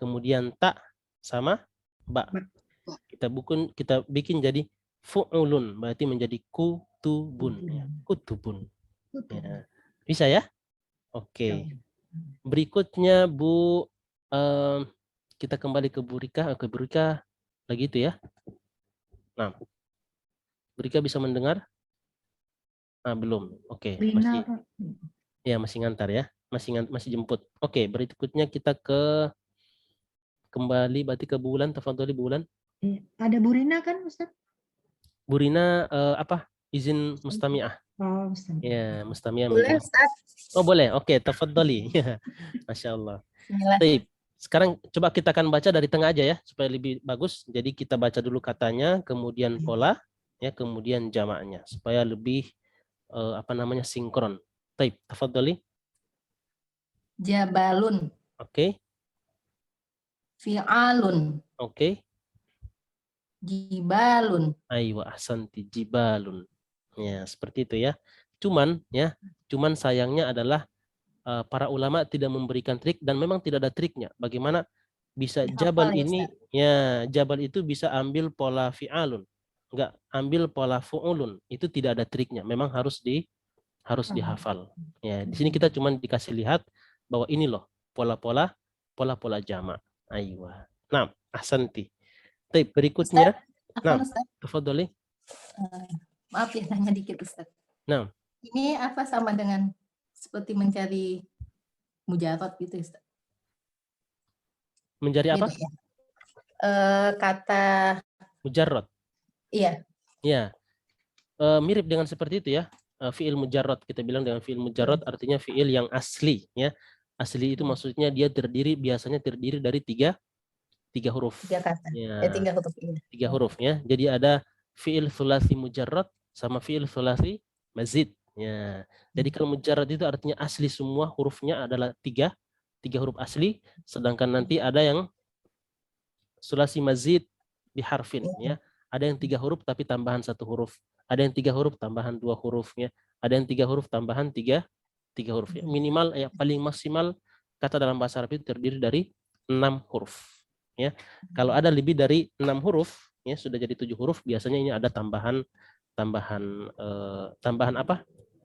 kemudian ta sama ba. Kita bikin jadi fu'ulun, berarti menjadi kutubun. Ya, kutubun. Ya. Bisa ya? Oke. Berikutnya Bu, kita kembali ke Bu Rika. Ke Bu Rika lagi itu ya. Nah, Bu Rika bisa mendengar? Belum. Oke. Masih ngantar ya. Masih jemput. Oke, berikutnya kita kembali berarti ke Bulan. Tafadholi Bulan. Ada Burina kan Ustaz? Burina izin mustami'ah. Oh, Ustaz. Ya, mustami'ah. Boleh, Ustaz? Oh, boleh. Oke, tafadholi. Masya Allah. Baik. Sekarang coba kita akan baca dari tengah aja ya supaya lebih bagus. Jadi kita baca dulu katanya, kemudian pola, ya, kemudian jamaknya supaya lebih sinkron. Baik, tafadholi. Jabalun. Oke. Fi'alun. Oke. Jibalun. Aywa ahsanti, jibalun. Ya, seperti itu ya. Cuman sayangnya adalah para ulama tidak memberikan trik dan memang tidak ada triknya. Bagaimana bisa jabal ini ya, jabal itu bisa ambil pola fi'alun, enggak ambil pola fu'ulun. Itu tidak ada triknya. Memang harus dihafal. Ya, di sini kita cuma dikasih lihat bahwa ini loh pola-pola jamak. Aywa. Nah, ahsanti. Baik, berikutnya. Nah, tafadholi. Maaf ya, tanya dikit Ustaz. Nah. Ini apa sama dengan seperti mencari mujarot gitu Ustaz? Mencari apa? Ya? Kata mujarrad. Iya. Ya. Mirip dengan seperti itu ya. Fi'il mujarrad, kita bilang dengan fi'il mujarrad artinya fi'il yang asli ya. Asli itu maksudnya dia biasanya terdiri dari tiga huruf. 3 kata. Ya. 3 huruf. 3 huruf ya. Jadi ada fi'il thulathi mujarrad sama fi'il thulathi mazid. Ya. Jadi kalau mujarrad itu artinya asli, semua hurufnya adalah tiga huruf asli, sedangkan nanti ada yang sulasi mazid biharfin ya. Ada yang 3 huruf tapi tambahan 1 huruf. Ada yang 3 huruf tambahan 2 huruf ya. Ada yang 3 huruf tambahan 3 huruf ya. Minimal ya, paling maksimal kata dalam bahasa Arab itu terdiri dari 6 huruf ya. Kalau ada lebih dari 6 huruf ya, sudah jadi 7 huruf, biasanya ini ada tambahan apa?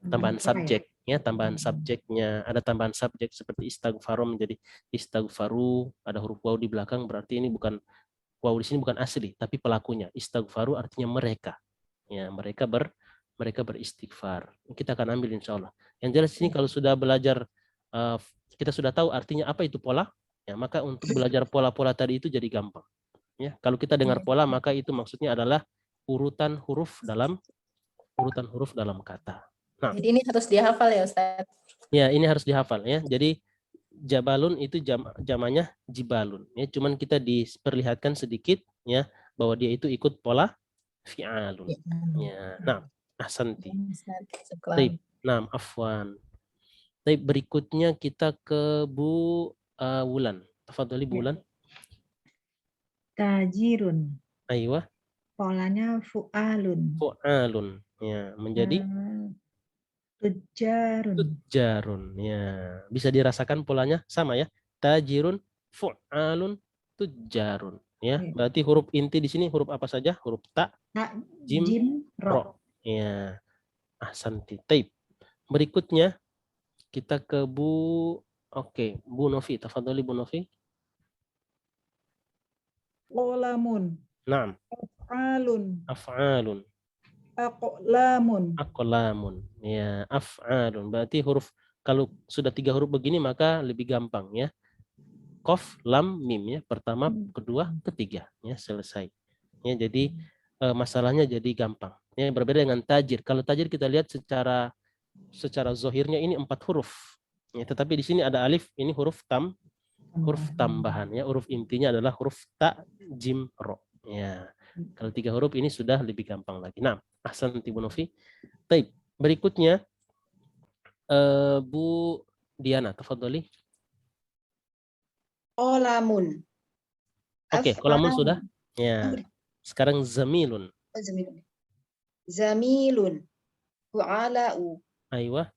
tambahan apa ya? subjek ya, tambahan subjeknya, ada tambahan subjek seperti istaghfaru menjadi istaghfaru, ada huruf waw di belakang, berarti ini bukan waw di sini bukan asli tapi pelakunya. Istaghfaru artinya mereka. Ya, mereka beristighfar. Kita akan ambil insya Allah. Yang jelas ini kalau sudah belajar kita sudah tahu artinya apa itu pola, ya maka untuk belajar pola-pola tadi itu jadi gampang. Ya, kalau kita dengar pola maka itu maksudnya adalah urutan huruf dalam kata. Nah, Jadi ini harus dihafal ya Ustaz. ya ini harus dihafal ya. Jadi jabalun itu jamannya jibalun. Ya, cuman kita diperlihatkan sedikit ya bahwa dia itu ikut pola fi'alun. Ya, nah, ahsanti. Baik, nah, afwan. Baik, berikutnya kita ke Bu Wulan. Tafadhali Bu Wulan. Tajirun. Aywa, Polanya fu'alun. fu'alun. Ya, menjadi Tujarun. tujarun. Ya, bisa dirasakan polanya sama ya. Tajirun, fu'alun, tujarun. Ya, Ya. berarti huruf inti di sini huruf apa saja? Huruf ta, Tak, jim, jim, ro. ro. Ya, ahsanti. Taib. Berikutnya kita ke Bu Bu Novi. Tafadhali Bu Novi. Qolamun, Naam, af'alun, af'alun, aqlamun. aqlamun. Ya, af'alun. Berarti huruf kalau sudah 3 huruf begini maka lebih gampang ya. Qaf, lam, mim ya. Pertama, kedua, ketiga ya, selesai. Ya, jadi masalahnya jadi gampang. Ya, berbeda dengan tajir. Kalau tajir kita lihat secara zohirnya ini 4 huruf. Ya, tetapi di sini ada alif, ini huruf tambahan ya. Huruf intinya adalah huruf ta, jim, ro. Ya. Kalau 3 huruf ini sudah lebih gampang lagi. Nah, ahsanti Bu Novi. Baik, berikutnya Bu Diana, tafadhali. Qolamun. Oke, kolamun sudah. Ya. Udah. Sekarang zamilun. Zamilun. Zamilun. Fu'ala'u. Aywa,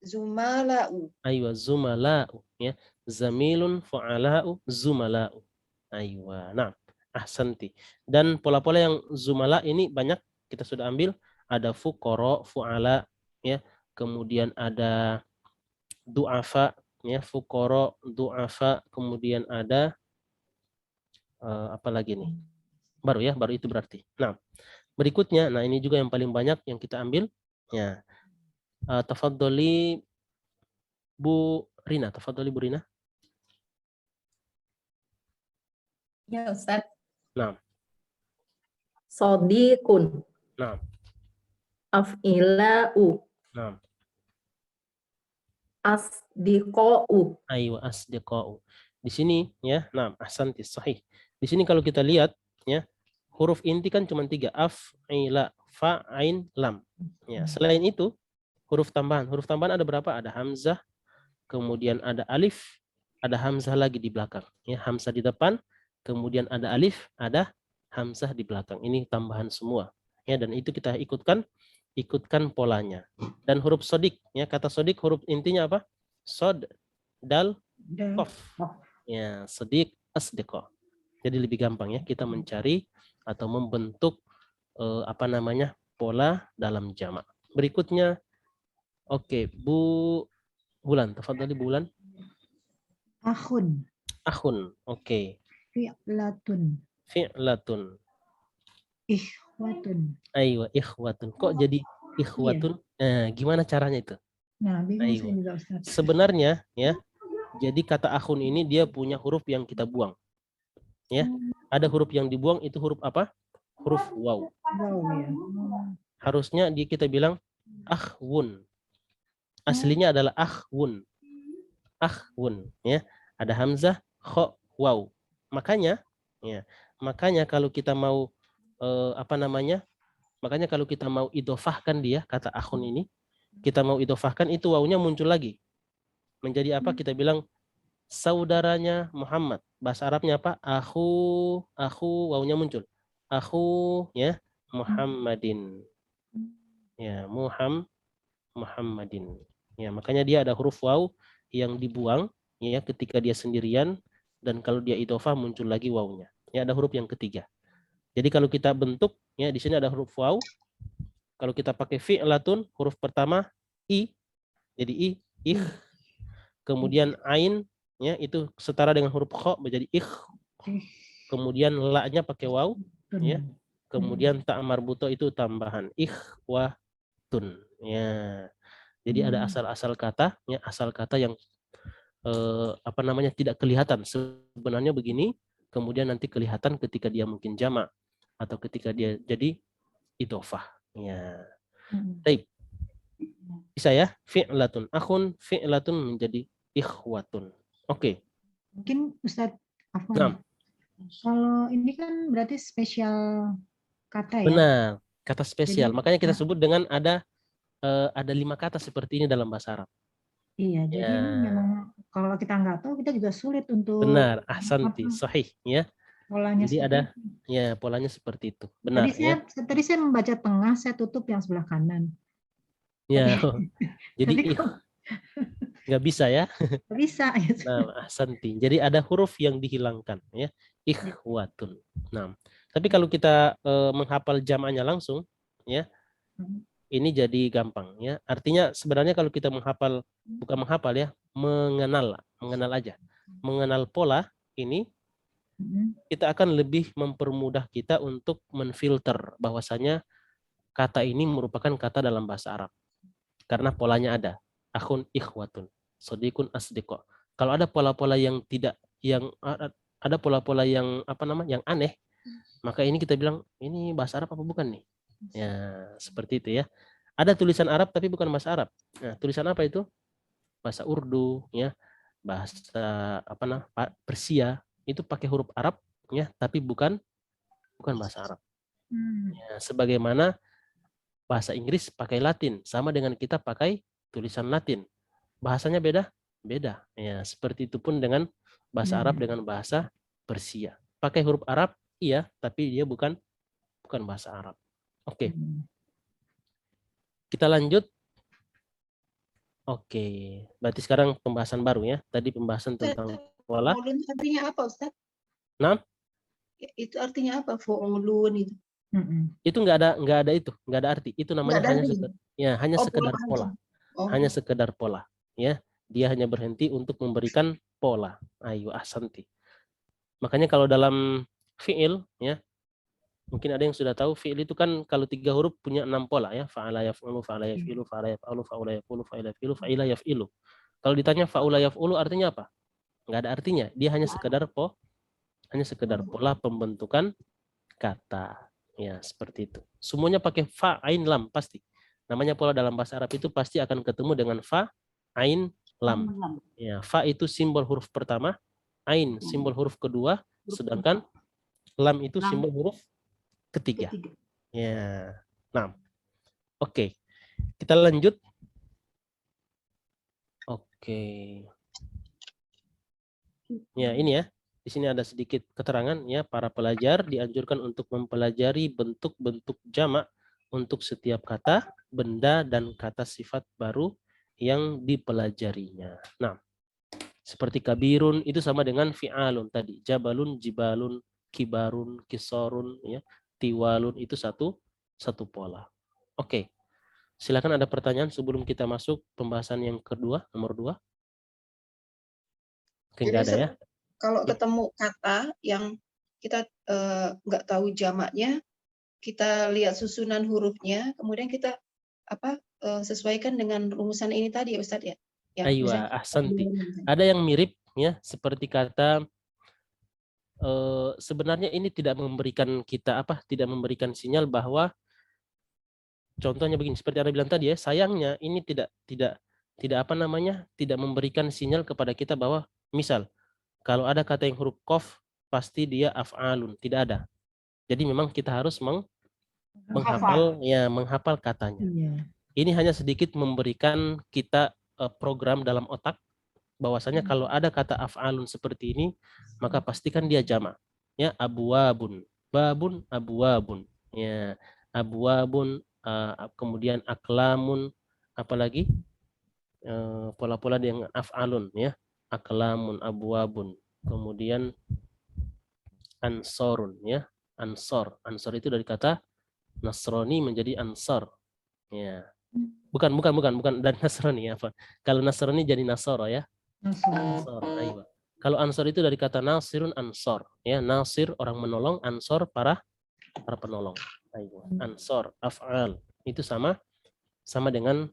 Zumala'u. aywa, zumala'u ya. Zamilun, fu'ala'u, zumala'u. Aywa. Nah, ahsanti. Dan pola-pola yang zumala ini banyak kita sudah ambil. Ada fuqara, fu'ala ya. Kemudian ada du'afa ya, fuqara, du'afa, kemudian ada apa lagi nih? Baru itu berarti. Nah, berikutnya, nah ini juga yang paling banyak yang kita ambil ya. Tafadhali Bu Rina, tafadhali Bu Rina. Ya Ustaz. Nah, Sodiqun, nah, af'ila'u, nah. asdiqa'u. Ayo asdiqa'u. Di sini ya, nah, ahsanti sahih. Di sini kalau kita lihat ya, huruf inti kan cuma 3, af, ila, fa, ain, lam. Ya, selain itu huruf tambahan. Huruf tambahan ada berapa? Ada hamzah, kemudian ada alif, ada hamzah lagi di belakang. Ya, hamzah di depan, kemudian ada alif, ada hamzah di belakang. Ini tambahan semua. Ya, dan itu kita ikutkan polanya. Dan huruf sodik, ya, kata sodik huruf intinya apa? Sod, dal, Dan qaf. Ya, sodik, asdiqo. Jadi lebih gampang ya kita mencari atau membentuk apa namanya? Pola dalam jamak. Berikutnya Bu Bulan, tafadhali Bu Bulan. akhun. Akhun, Fi'latun. Fi'latun. Ikhwatun. Aywa, ikhwatun. Kok jadi ikhwatun? Nah, gimana caranya itu? Nah, bingung Aywa. saya juga Ustaz. Sebenarnya ya, jadi kata akhun ini dia punya huruf yang kita buang. Ya, ada huruf yang dibuang, itu huruf apa? Huruf waw. Wow ya. Harusnya kita bilang akhwun. Aslinya adalah akhwun. Akhwun ya. Ada hamzah, kha, waw. Makanya kalau kita mau apa namanya? Makanya kalau kita mau idofahkan dia, kata akhun ini, kita mau idofahkan itu wawnya muncul lagi. Menjadi apa? Kita bilang saudaranya Muhammad. Bahasa Arabnya apa? Akhu, wawnya muncul. Akhu ya, Muhammadin. Ya, Muhammadin. Ya, makanya dia ada huruf waw yang dibuang ya ketika dia sendirian, dan kalau dia idofah muncul lagi wawnya. Ya, ada huruf yang ketiga. Jadi kalau kita bentuk ya di sini ada huruf waw, Kalau kita pakai fi'latun, huruf pertama i, jadi ih. Kemudian ain, ya itu setara dengan huruf kha menjadi ikh. Kemudian la-nya pakai waw, ya. Kemudian ta marbuto itu tambahan ikhwatun, ya. Jadi ada asal-asal kata, ya asal kata yang apa namanya tidak kelihatan sebenarnya begini, kemudian nanti kelihatan ketika dia mungkin jamak atau ketika dia jadi idhofah, ya. Baik. Bisa ya, fi'latun akhun, fi'latun menjadi ikhwatun. Oke. Mungkin Ustadz Afwan, Nah, kalau ini kan berarti spesial kata ya. benar, kata spesial. Jadi, Makanya kita sebut dengan ada 5 kata seperti ini dalam bahasa Arab. Iya, jadi Ya, memang kalau kita nggak tahu, kita juga sulit untuk benar, ahsanti, sahih, ya. polanya Jadi seperti ada itu. ya polanya seperti itu. Benar, Tadi saya membaca tengah, saya tutup yang sebelah kanan. ya. Jadi Tapi kok nggak bisa ya. nggak bisa gitu. Nah, ahsanti. Jadi ada huruf yang dihilangkan, ya. Ikhwatun. Nah, tapi kalau kita menghafal jamaknya langsung, ya, ini jadi gampang, ya. Artinya sebenarnya kalau kita menghafal, bukan menghafal ya, mengenal aja. Mengenal pola ini, kita akan lebih mempermudah kita untuk menfilter bahwasanya kata ini merupakan kata dalam bahasa Arab. Karena polanya ada. Akhun ikhwatun, sodikun asdiko. Kalau ada pola-pola yang tidak, yang ada pola-pola yang apa namanya, yang aneh, maka ini kita bilang ini bahasa Arab apa bukan nih? Ya, seperti itu ya. Ada tulisan Arab tapi bukan bahasa Arab. Nah, tulisan apa itu? Bahasa Urdu, ya. Bahasa apa namanya? Persia, itu pakai huruf Arab, ya, tapi bukan bahasa Arab. Ya, sebagaimana bahasa Inggris pakai Latin, sama dengan kita pakai tulisan Latin. Bahasanya beda? Beda. Ya, seperti itu pun dengan bahasa Arab dengan bahasa Persia. Pakai huruf Arab, iya, tapi dia bukan bahasa Arab. Oke. Kita lanjut. Oke. Berarti sekarang pembahasan baru ya. Tadi pembahasan tentang pola. Fu'ulun artinya apa, Ustaz? Nah, Itu artinya apa, fu'ulun itu? itu nggak ada arti. Itu namanya hanya hanya Oh, sekedar pola. Hanya sekedar pola, ya. Dia hanya berhenti untuk memberikan pola. Ayo ahsanti. Makanya kalau dalam fi'il, ya, mungkin ada yang sudah tahu fi'il itu kan kalau 3 huruf punya 6 pola, ya. Fa'ala yaf'ulu, fa'ala yaf'ilu, fa'ala yaf'alu, fa'ula yaf'ulu, fa'ila yaf'ilu, fa'ila yaf'ilu. Kalau ditanya fa'ula yaf'ulu artinya apa? Nggak ada artinya. Dia hanya sekedar pola pembentukan kata. Ya, seperti itu. Semuanya pakai fa, ain, lam pasti. Namanya pola dalam bahasa Arab itu pasti akan ketemu dengan fa, ain, lam. Ya, fa itu simbol huruf pertama, ain simbol huruf kedua, sedangkan lam itu simbol huruf ketiga. Ya. Nah. Oke. Kita lanjut. Oke. Ya, ini ya. Di sini ada sedikit keterangan, ya, para pelajar dianjurkan untuk mempelajari bentuk-bentuk jamak untuk setiap kata, benda, dan kata sifat baru yang dipelajarinya. Nah, seperti kabirun itu sama dengan fi'alun tadi. Jabalun, jibalun, kibarun, kisorun, ya, tiwalun itu satu pola. Oke. Silakan ada pertanyaan sebelum kita masuk pembahasan yang kedua, nomor 2. Oke, nggak ada ya. Kalau ketemu kata yang kita nggak tahu jamaknya, kita lihat susunan hurufnya, kemudian kita sesuaikan dengan rumusan ini tadi ya Ustadz ya. Aywa, ahsanti. Ada yang mirip ya, seperti kata sebenarnya ini tidak memberikan kita tidak memberikan sinyal bahwa contohnya begini, seperti Anda bilang tadi ya, sayangnya ini tidak memberikan sinyal kepada kita bahwa misal kalau ada kata yang huruf qaf pasti dia af'alun, tidak ada. Jadi memang kita harus menghafal katanya. Ini hanya sedikit memberikan kita program dalam otak bahwasanya kalau ada kata af'alun seperti ini maka pastikan dia jamak. Ya, abwabun, babun, abwabun. Ya, abwabun, kemudian aklamun, apalagi pola-pola yang af'alun, ya. Aklamun, abwabun, kemudian ansorun, ya. Ansor itu dari kata Nasrani menjadi ansar, Ya. Bukan dan Nasrani apa? Kalau Nasrani jadi Nasoro ya. Ansor, aiwa. Kalau Ansor itu dari kata Nasirun Ansor, ya Nasir orang menolong, Ansor para penolong. Aiwa. Ansor, af'al itu sama dengan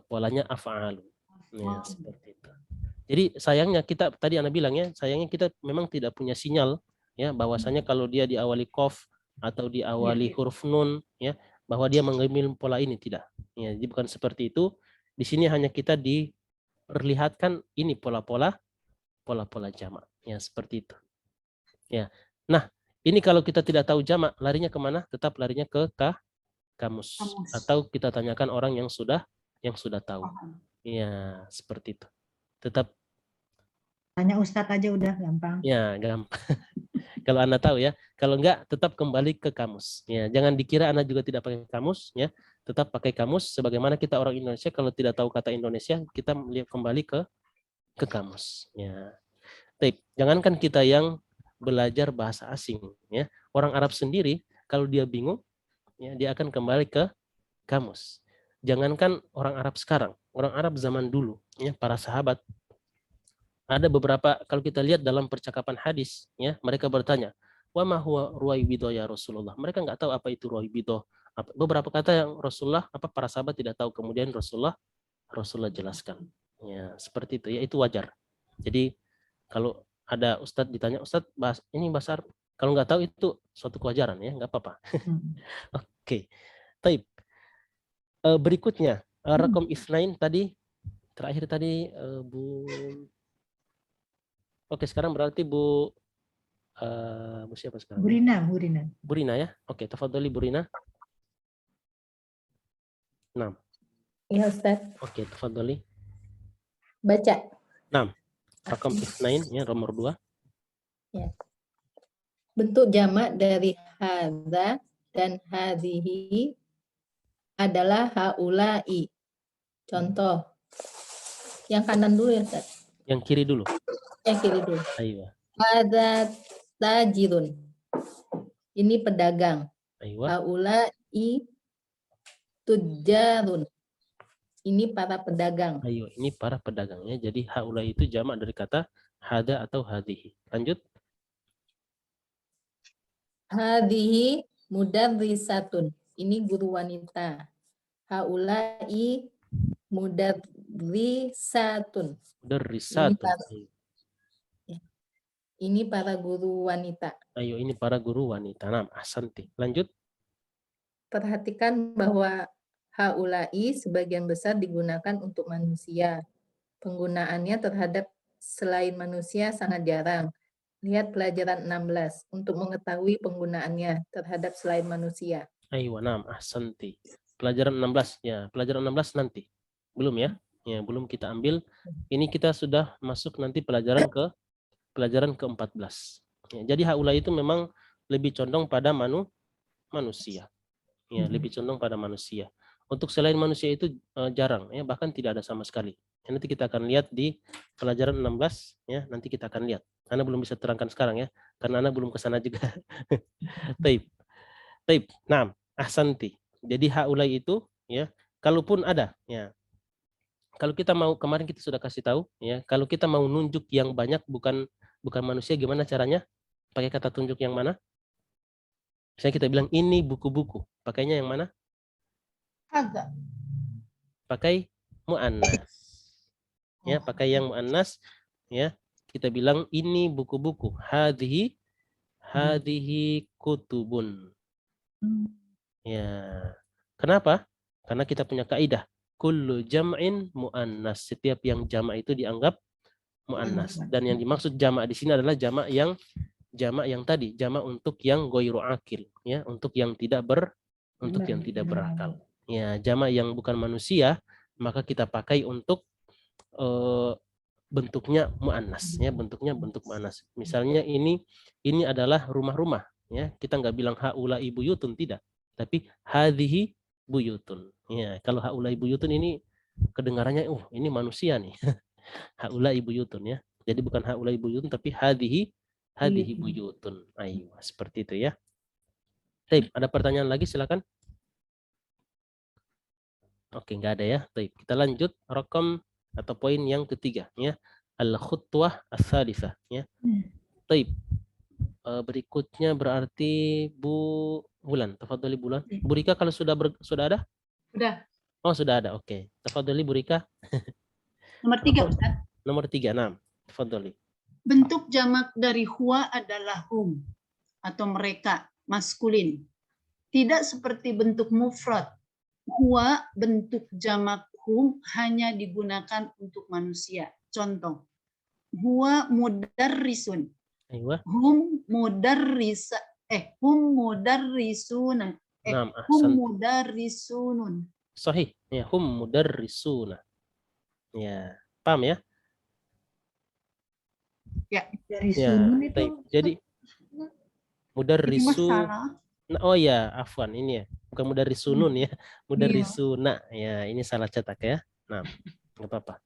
polanya af'al. Ya, seperti itu. Jadi sayangnya kita tadi Anda bilang ya, sayangnya kita memang tidak punya sinyal ya bahwasanya kalau dia diawali qaf atau diawali huruf nun ya bahwa dia mengambil pola ini tidak. Ya, jadi bukan seperti itu. Di sini hanya kita diperlihatkan ini pola-pola jamak. Ya, seperti itu. Ya. Nah, ini kalau kita tidak tahu jamak, larinya kemana? Tetap larinya ke kamus. Atau kita tanyakan orang yang sudah tahu. Ya, seperti itu. Tetap Tanya Ustadz aja udah gampang. ya gampang. Kalau Anda tahu ya, kalau enggak tetap kembali ke kamus. Ya, jangan dikira Anda juga tidak pakai kamus ya. Tetap pakai kamus sebagaimana kita orang Indonesia kalau tidak tahu kata Indonesia, kita kembali ke kamus. Ya. Baik, jangankan kita yang belajar bahasa asing ya. Orang Arab sendiri kalau dia bingung ya dia akan kembali ke kamus. Jangankan orang Arab sekarang, orang Arab zaman dulu ya, para sahabat ada beberapa kalau kita lihat dalam percakapan hadis ya, mereka bertanya, "Wa ma huwa ruwaibidah ya Rasulullah?" Mereka nggak tahu apa itu ruwaibidah. Beberapa kata yang Rasulullah para sahabat tidak tahu, kemudian Rasulullah jelaskan. Ya, seperti itu ya, itu wajar. Jadi kalau ada ustadz ditanya, "Ustadz, ini bahasa Arab." Kalau nggak tahu itu suatu kewajaran ya, nggak apa-apa. Oke. Taib. Berikutnya, Rakom Isnain tadi terakhir tadi Bu. Oke, sekarang berarti Bu siapa sekarang? Bu Rina ya. Oke, tafadholi Bu Rina. 6. Ya Ustaz. Oke, tafadholi. Baca. 6. Rakam isnain ya, nomor 2. Ya. Bentuk jamak dari hadza dan hadhihi adalah haula'i. Contoh. Yang kanan dulu ya Ustaz. Yang kiri dulu. Yang kiri dulu. Aiwa. Hadza tajirun. Ini pedagang. Aiwa. Haula'i tujarun. Ini para pedagang. Ayo, ini para pedagangnya. Jadi haula itu jamak dari kata hada atau hadhihi. Lanjut. Hadhihi mudarrisatun. Ini guru wanita. Haula'i mudarrisatun. Mudarrisatun. Ini para guru wanita. Ayo, ini para guru wanita. Nah, ahsanti. Lanjut. Perhatikan bahwa haula'i sebagian besar digunakan untuk manusia. Penggunaannya terhadap selain manusia sangat jarang. Lihat pelajaran 16 untuk mengetahui penggunaannya terhadap selain manusia. Ayo, nah, ahsanti. Pelajaran 16 ya, pelajaran 16 nanti. Belum ya? Ya, belum kita ambil. Ini kita sudah masuk nanti pelajaran ke-14. Ya, jadi haula itu memang lebih condong pada manusia. Ya, lebih condong pada manusia. Untuk selain manusia itu jarang ya, bahkan tidak ada sama sekali. Ya, nanti kita akan lihat di pelajaran 16 ya, nanti kita akan lihat. Anda belum bisa terangkan sekarang ya, karena Anda belum ke sana juga. Taib. Nah, ahsanti. Jadi haulai itu ya, kalaupun ada ya. Kalau kita mau, kemarin kita sudah kasih tahu ya, kalau kita mau nunjuk yang banyak bukan manusia, gimana caranya? Pakai kata tunjuk yang mana? Misalnya kita bilang ini buku-buku, pakainya yang mana? Hadza. Pakai muannas. Ya, pakai yang muannas ya. Kita bilang ini buku-buku. Hadhihi kutubun. Ya. Kenapa? Karena kita punya kaidah kullu jam'in muannas. Setiap yang jamak itu dianggap muannas. Dan yang dimaksud jamak di sini adalah jamak yang tadi, jamak untuk yang ghairu akil, ya, untuk yang tidak berakal. Ya, jamak yang bukan manusia, maka kita pakai untuk bentuknya muannas, ya, bentuknya bentuk muannas. Misalnya ini adalah rumah-rumah, ya. Kita nggak bilang haula'i buyutun, tidak, tapi hadhihi buyutun. Ya, kalau haula'i buyutun ini kedengarannya ini manusia nih. Haula'i buyutun ya. Jadi bukan haula'i buyutun tapi hadhihi buyutun. Ayo, seperti itu ya. Baik, ada pertanyaan lagi silakan. Oke, nggak ada ya. Baik, kita lanjut rokam atau poin yang ketiga ya. Al-khutwah as-salisah ya. Baik. Berikutnya berarti Bu Bulan, tafadholi Bulan. Bu Rika kalau sudah ada? Sudah. Oh, sudah ada. Oke. Tafadholi Bu Rika. Nomor 3, Ustaz. Nomor 3, nah. Tafadholi. Bentuk jamak dari huwa adalah hum atau mereka, maskulin. Tidak seperti bentuk mufrad. Huwa bentuk jamak hum hanya digunakan untuk manusia. Contoh, huwa mudarrisun. Aywa. Hum mudarrisuna. Naam, Hum ahsan. mudarrisunun. Sahih. Ya, hum mudarrisuna. Ya, paham ya? Dari Ya, sunun itu baik. Jadi Ini mudarrisu. masalah. Nah, oh ya, afwan ini ya. Bukan mudarrisunun ya. Mudarrisuna. Ya, ini salah cetak ya. Nah, enggak apa-apa.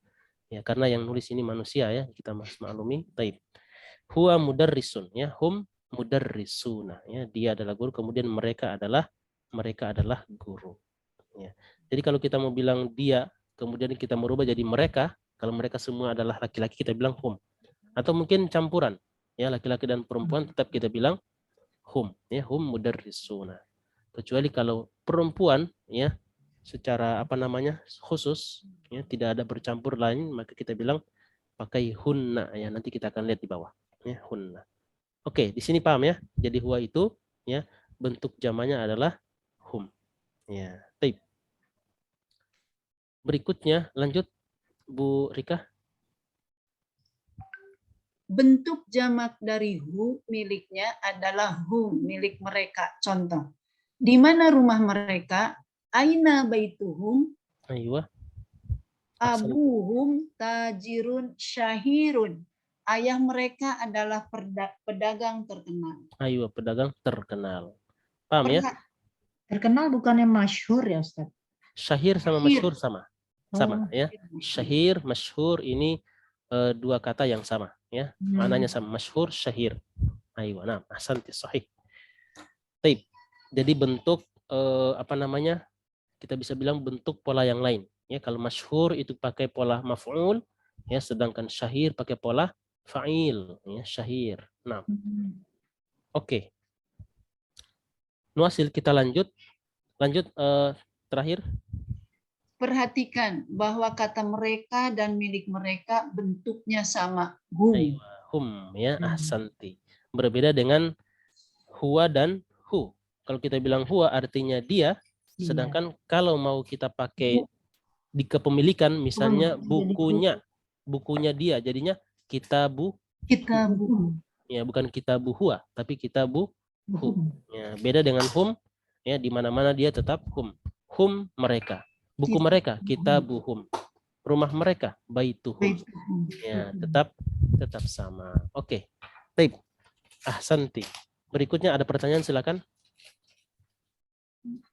Ya, karena yang nulis ini manusia ya, kita maklumi. Baik. Huwa mudarrisun ya, hum mudarrisuna ya. Dia adalah guru, kemudian mereka adalah guru. Ya. Jadi kalau kita mau bilang dia, kemudian kita merubah jadi mereka, kalau mereka semua adalah laki-laki kita bilang hum. Atau mungkin campuran ya, laki-laki dan perempuan tetap kita bilang hum ya, hum mudarrisuna. Kecuali kalau perempuan ya secara apa namanya khusus ya, tidak ada bercampur lain, maka kita bilang pakai hunna ya, nanti kita akan lihat di bawah ya, hunna. Oke, di sini paham ya. Jadi huwa itu ya bentuk jamannya adalah hum. Ya, baik. Berikutnya lanjut Bu Rika. Bentuk jamak dari hu miliknya adalah hum, milik mereka. Contoh, di mana rumah mereka? Aina baituhum? Aywa. Abuhum tajirun syahirun. Ayah mereka adalah pedagang terkenal. Aywa, pedagang terkenal. Paham ya? terkenal bukannya masyhur ya Ustaz? Syahir sama Syahir. masyhur sama. Sama ya. Syahir, masyhur ini dua kata yang sama ya. Maknanya sama, masyhur, syahir. Aywa, nah, ahsanti, sahih. Baik. Jadi bentuk apa namanya? Kita bisa bilang bentuk pola yang lain ya. Kalau masyhur itu pakai pola maf'ul ya, sedangkan syahir pakai pola fa'il ya, syahir. Nah, oke. Nuasil, kita lanjut terakhir. Perhatikan bahwa kata mereka dan milik mereka bentuknya sama. Hum. Aywa, hum ya, ahsanti. Berbeda dengan huwa dan hu. Kalau kita bilang huwa artinya dia, sedangkan kalau mau kita pakai di kepemilikan misalnya bukunya dia jadinya kitabu ya, bukan kitabu huwa tapi kitabu hu ya. Beda dengan hum ya, di mana-mana dia tetap hum mereka, buku mereka kitabuhum, rumah mereka baituhum ya, tetap sama. Oke. Baik, ahsanti. Berikutnya ada pertanyaan, silakan.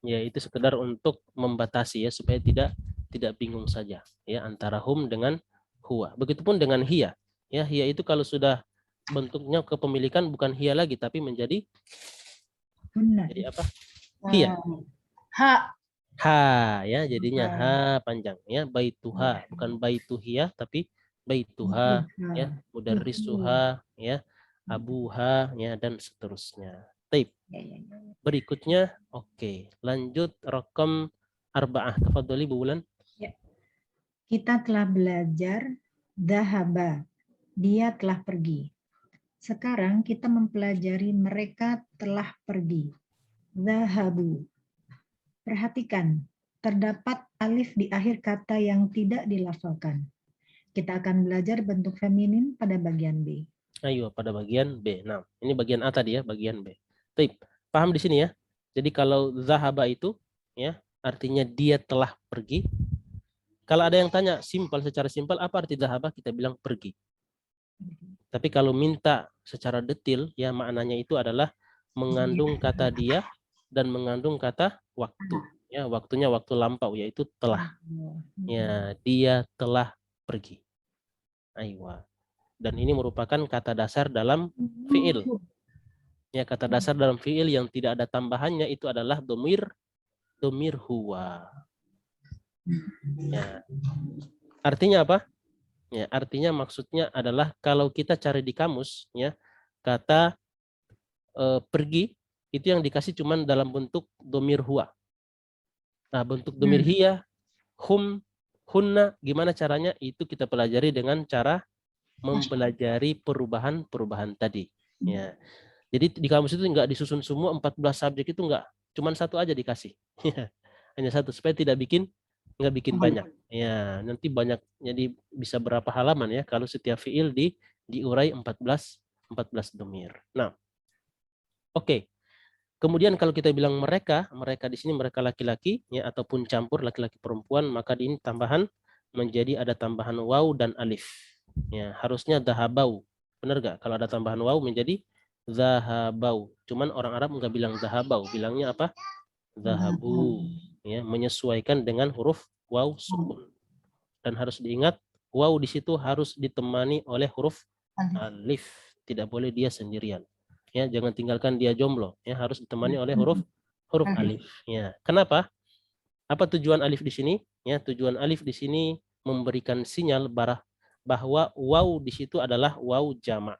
Ya, itu sekedar untuk membatasi ya, supaya tidak bingung saja ya antara hum dengan huwa. Begitupun dengan hiya. Ya, hiya itu kalau sudah bentuknya kepemilikan bukan hiya lagi tapi menjadi jadi apa? Hiya. Ha ya, jadinya ha panjang ya, baituha bukan baituhiya tapi baituha ya, mudarrisuha ya, abuha ya, dan seterusnya. Baik. Berikutnya, oke, lanjut raqam 4. Tafadholi Bu Wulan. Ya. Kita telah belajar dhahaba, dia telah pergi. Sekarang kita mempelajari mereka telah pergi. Dhahabu. Perhatikan, terdapat alif di akhir kata yang tidak dilafalkan. Kita akan belajar bentuk feminin pada bagian B. Ayo, pada bagian B. Nah, ini bagian A tadi ya, bagian B. Baik, paham di sini ya. Jadi kalau zahaba itu ya artinya dia telah pergi. Kalau ada yang tanya secara simpel apa arti zahaba, kita bilang pergi. Tapi kalau minta secara detail ya, maknanya itu adalah mengandung kata dia dan mengandung kata waktu. Ya, waktunya waktu lampau yaitu telah. Ya, dia telah pergi. Aywa. Dan ini merupakan kata dasar dalam fi'il. Ya, kata dasar dalam fi'il yang tidak ada tambahannya itu adalah domir huwa. Ya. Artinya apa? Ya, artinya maksudnya adalah kalau kita cari di kamus, ya, kata pergi itu yang dikasih cuman dalam bentuk domir huwa. Nah, bentuk domir hiya, hum, hunna, gimana caranya? Itu kita pelajari dengan cara mempelajari perubahan-perubahan tadi. Ya. Jadi di kamus itu enggak disusun semua 14 subjek itu enggak, cuman satu aja dikasih. Hanya satu supaya tidak enggak bikin banyak. Ya, nanti banyak jadi bisa berapa halaman ya kalau setiap fiil diurai 14 domir. Nah, oke. Kemudian kalau kita bilang mereka di sini mereka laki-laki ya ataupun campur laki-laki perempuan, maka di ini tambahan menjadi ada tambahan waw dan alif. Ya, harusnya dahabau. Benar gak? Kalau ada tambahan waw menjadi zahabau. Cuman orang Arab nggak bilang zahabau, bilangnya apa? Zahabu. Ya, menyesuaikan dengan huruf waw sukun. Dan harus diingat waw di situ harus ditemani oleh huruf alif. Tidak boleh dia sendirian. Ya, jangan tinggalkan dia jomblo. Ya, harus ditemani oleh huruf alif. Ya, kenapa? Apa tujuan alif di sini? Ya, tujuan alif di sini memberikan sinyal bahwa waw di situ adalah waw jamak.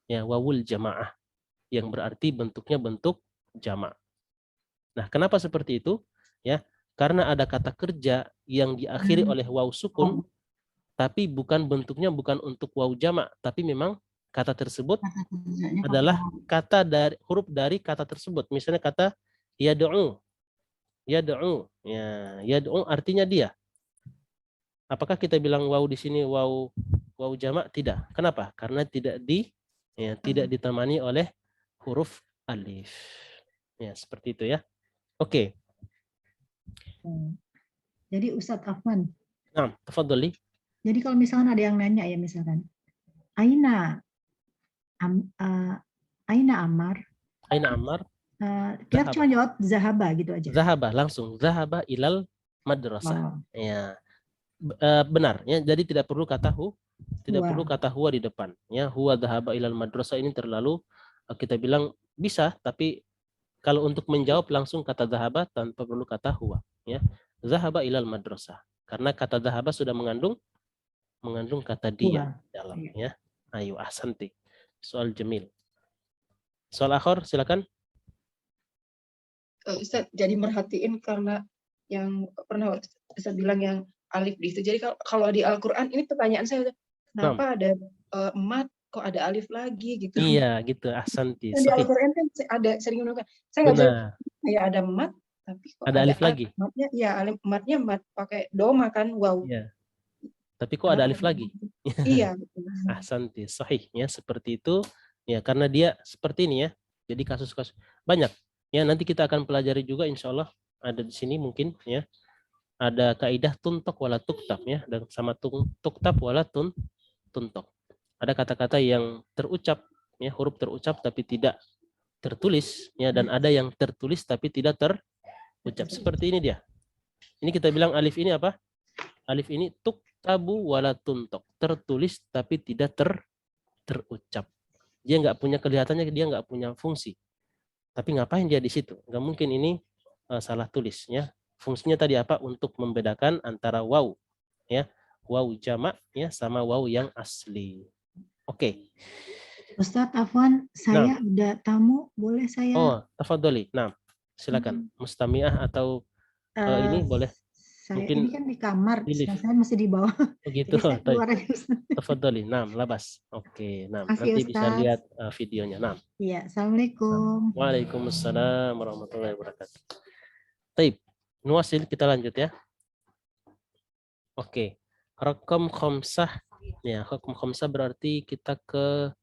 Ya, wawul jamaah yang berarti bentuknya bentuk jamak. Nah, kenapa seperti itu? Ya, karena ada kata kerja yang diakhiri oleh waw sukun, tapi bentuknya bukan untuk waw jamak, tapi memang kata tersebut adalah kata dari huruf dari kata tersebut. Misalnya kata yad'u. Yad'u. Ya, yad'u artinya dia. Apakah kita bilang waw di sini waw jamak? Tidak. Kenapa? Karena tidak ditemani oleh huruf alif. Ya, seperti itu ya. Oke. Jadi Ustadz Afwan. Nah, tafadhali. Jadi kalau misalkan ada yang nanya ya misalkan, Aina Ammar. Aina Ammar. Kita cuma jawab zahaba gitu aja. Zahaba langsung. Zahaba ilal madrasah. Ya. Benar ya. Jadi tidak perlu kata perlu kata huwa di depan. Ya, huwa zahaba ilal madrasah ini terlalu kita bilang bisa, tapi kalau untuk menjawab langsung kata zahaba tanpa perlu kata huwa. Ya. Zahaba ilal madrasah. Karena kata zahaba sudah mengandung kata dia dalam ya. Ayo ahsanti. Soal jamil. Soal akhir silakan. Ustaz jadi merhatiin karena yang pernah Ustaz bilang yang alif di situ. Jadi kalau di Al-Qur'an ini pertanyaan saya, kenapa ada emat kok ada alif lagi gitu. Iya, gitu. Ahsanti. Di Al-Qur'an kan ada sering menemukan. Saya nggak bisa kayak ada emat tapi kok ada alif lagi. Ematnya ya ematnya emat pakai doma kan. Wow. Iya. Tapi kok ada alif lagi? Iya. Ahsanti. Sahih ya, seperti itu. Ya, karena dia seperti ini ya. Jadi kasus-kasus banyak. Ya, nanti kita akan pelajari juga insya Allah ada di sini mungkin ya. Ada kaidah tuntok wala tuktab ya, dan sama tuktab wala tuntok. Ada kata-kata yang terucap ya, huruf terucap tapi tidak tertulis ya, dan ada yang tertulis tapi tidak terucap. Seperti ini dia. Ini kita bilang alif ini apa? Alif ini tuktabu wala tuntok, tertulis tapi tidak terucap. Dia nggak punya kelihatannya, dia nggak punya fungsi. Tapi ngapain dia di situ? Nggak mungkin ini salah tulis ya. Fungsinya tadi apa? Untuk membedakan antara waw ya, waw jamak ya sama waw yang asli. Oke. Ustadz Afwan, saya ada tamu, boleh saya? Oh, tafadholi. Nah, silakan. Mustami'ah atau ini boleh. Mungkin ini kan di kamar, saya masih di bawah. Begitu. Tafadholi. Nah, labas. Oke. Nah, nanti bisa lihat videonya. Nah. Iya, assalamualaikum. Waalaikumsalam warahmatullahi wabarakatuh. Taib. Nuasil, kita lanjut ya. Oke. Raqam khamsah. Ya, raqam khamsah berarti kita ke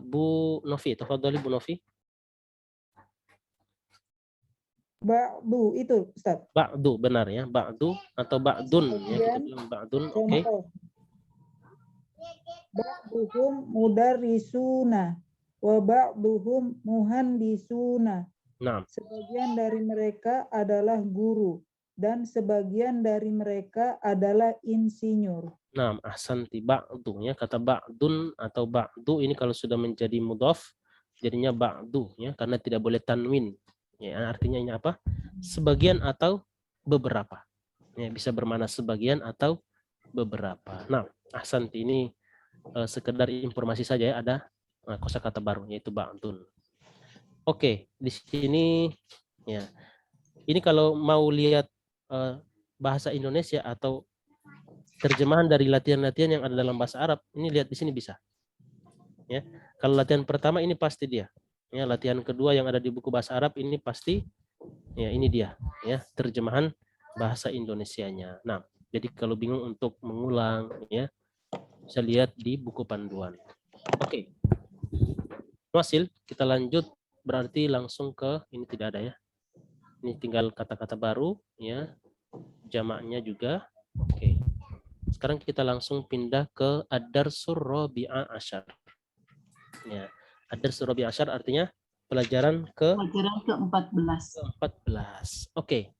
Bu Novi. Tafadholi Bu Novi. Ba'du itu Ustaz. Ba'du benar ya. Ba'du atau ba'dun ya, kita bilang ba'dun. Oke. Ba'duhum mudarrisuna wa ba'duhum muhandisuna. Nah. Sebagian dari mereka adalah guru dan sebagian dari mereka adalah insinyur. Nah, ahsanti. Ba'du ya, kata ba'dun atau ba'du ini kalau sudah menjadi mudhaf jadinya ba'du ya, karena tidak boleh tanwin. Ya, artinya ini apa? Sebagian atau beberapa. Ya, bisa bermakna sebagian atau beberapa. Nah, ahsanti, ini sekedar informasi saja ya, ada kosakata baru yaitu ba'dun. Oke, di sini ya. Ini kalau mau lihat bahasa Indonesia atau terjemahan dari latihan-latihan yang ada dalam bahasa Arab, ini lihat di sini bisa. Ya, kalau latihan pertama ini pasti dia. Ya, latihan kedua yang ada di buku bahasa Arab ini pasti, ya ini dia. Ya, terjemahan bahasa Indonesianya. Nah, jadi kalau bingung untuk mengulang, ya bisa lihat di buku panduan. Oke. Hasil kita lanjut, berarti langsung ke ini tidak ada ya. Ini tinggal kata-kata baru, ya jamaknya juga. Oke. Sekarang kita langsung pindah ke ad-darsur rabi'a asyar. Ya, ad-darsur rabi'a asyar artinya pelajaran Pelajaran ke-14. ke-14. Oke.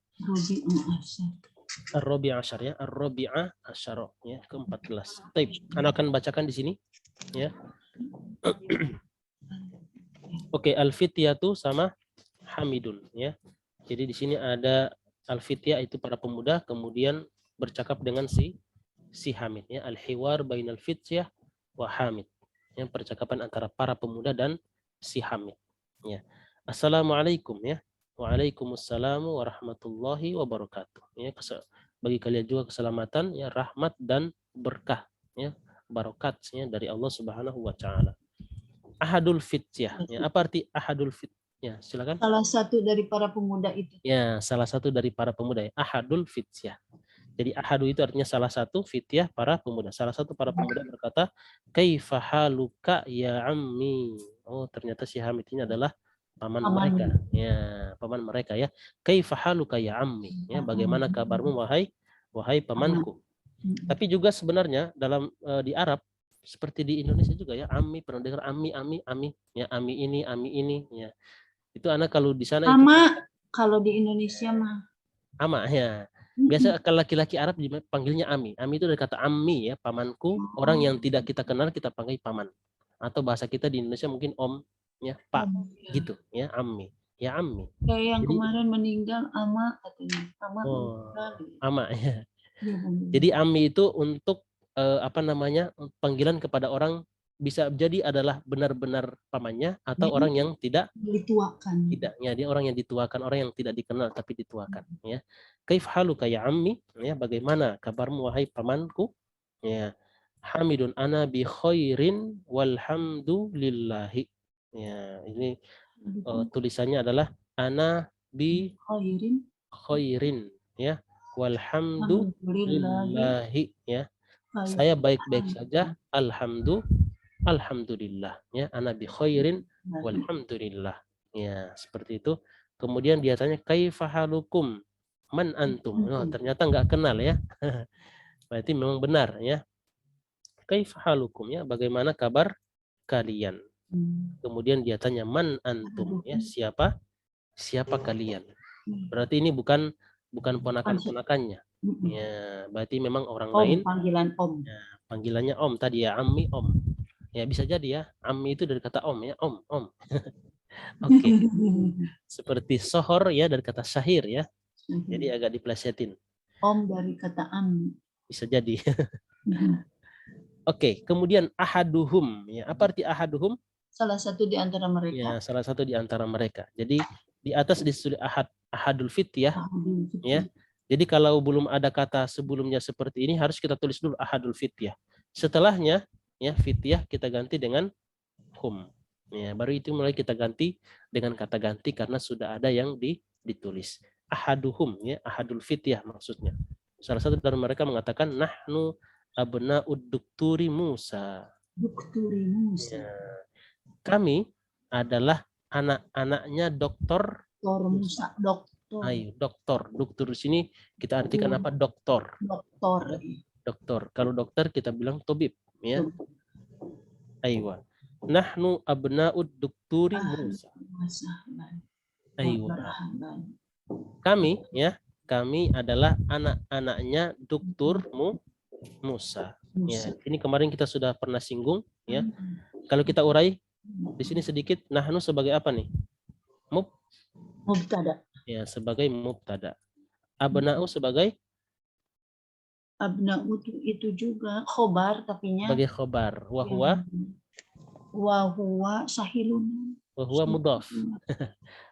Ar-rabi'a asyar ya, ar-rabi'a asyar ya, ke-14. Baik, Anda akan bacakan di sini ya. Oke, al-fityatu sama hamidun ya. Jadi di sini ada al-fityah itu para pemuda, kemudian bercakap dengan si Hamid ya, al-hiwar bainal fityah wa Hamid. Yang percakapan antara para pemuda dan si Hamid ya. Assalamualaikum ya. Waalaikumsalam warahmatullahi wabarakatuh. Ya, bagi kalian juga keselamatan ya, rahmat dan berkah ya, barokat ya dari Allah Subhanahu wa taala. Ahadul fityah ya. Apa arti ahadul fityah? Ya, silakan. Salah satu dari para pemuda itu. Ya, salah satu dari para pemuda ya. Ahadul fityah. Jadi ahadu itu artinya salah satu, fityah para pemuda. Salah satu para pemuda berkata, "Kaifa haluka ya ammi?" Oh, ternyata si Hamid ini adalah paman mereka. Ya, paman mereka ya. "Kaifa haluka ya ammi?" Ya, bagaimana kabarmu wahai pamanku. Tapi juga sebenarnya dalam di Arab seperti di Indonesia juga ya, ammi, pernah dengar ammi ya, ammi ini ya. Itu anak kalau di sana Ama itu, kalau di Indonesia mah ama ya. Biasa kalau laki-laki Arab dipanggilnya ami. Ami itu dari kata ammi ya, pamanku. Orang yang tidak kita kenal kita panggil paman. Atau bahasa kita di Indonesia mungkin om ya, pak gitu ya, ammi. Ya ammi. Kayak yang Jadi, kemarin meninggal ama katanya. Ama ama ya. Jadi ammi itu untuk panggilan kepada orang bisa jadi adalah benar-benar pamannya atau orang yang tidak dituakan. Tidak, ya dia orang yang dituakan, orang yang tidak dikenal tapi dituakan ya. Kaif haluka ya ammi? Ya, bagaimana kabarmu wahai pamanku? Ya. Hamidun ana bi khairin walhamdulillahi. Ya, ini tulisannya adalah ana bi khairin ya. Walhamdulillahi ya. Saya baik-baik saja, alhamdulillah ya, ana bi khairin walhamdulillah. Ya, seperti itu. Kemudian dia tanya kaifa halukum? Man antum? Oh, ternyata nggak kenal ya. Berarti memang benar ya. Kaifa halukum ya, bagaimana kabar kalian? Kemudian dia tanya man antum ya, siapa kalian? Berarti ini bukan ponakan-ponakannya. Ya, berarti memang orang lain. Panggilan om. Ya, panggilannya om tadi ya, ammi om. Ya bisa jadi ya, ammi itu dari kata om ya, om. Oke. Seperti sohor ya dari kata syahir ya. Jadi agak diplesetin. Om dari kata ammi. Bisa jadi. Oke, kemudian ahaduhum ya. Apa arti ahaduhum? Salah satu di antara mereka. Ya, salah satu di antara mereka. Jadi di atas ditulis ahadul fityah ya. Jadi kalau belum ada kata sebelumnya seperti ini harus kita tulis dulu ahadul fityah. Setelahnya ya fityah kita ganti dengan hum. Ya, baru itu mulai kita ganti dengan kata ganti karena sudah ada yang ditulis. Ahaduhum ya, ahadul fityah maksudnya. Salah satu dari mereka mengatakan nahnu abna'ud dukturi Musa. Dukturi Musa. Ya. Kami adalah anak-anaknya dokter Musa, dokter. Ayo, dokter. Dokter di sini kita artikan apa? Dokter. Dokter. Kalau dokter kita bilang tobib, ya. Aywa. Nahnu abna'ud dukturi Musa. Aywa. Kami, ya, kami adalah anak-anaknya dokter Musa. Ya, ini kemarin kita sudah pernah singgung, ya. Kalau kita urai di sini sedikit, nahnu sebagai apa nih? Mubtada. Ya, sebagai mubtada. Abna'u sebagai Abna'u itu juga khobar tapinya khobar. Wa huwa wa huwa sahilun. mudhaf.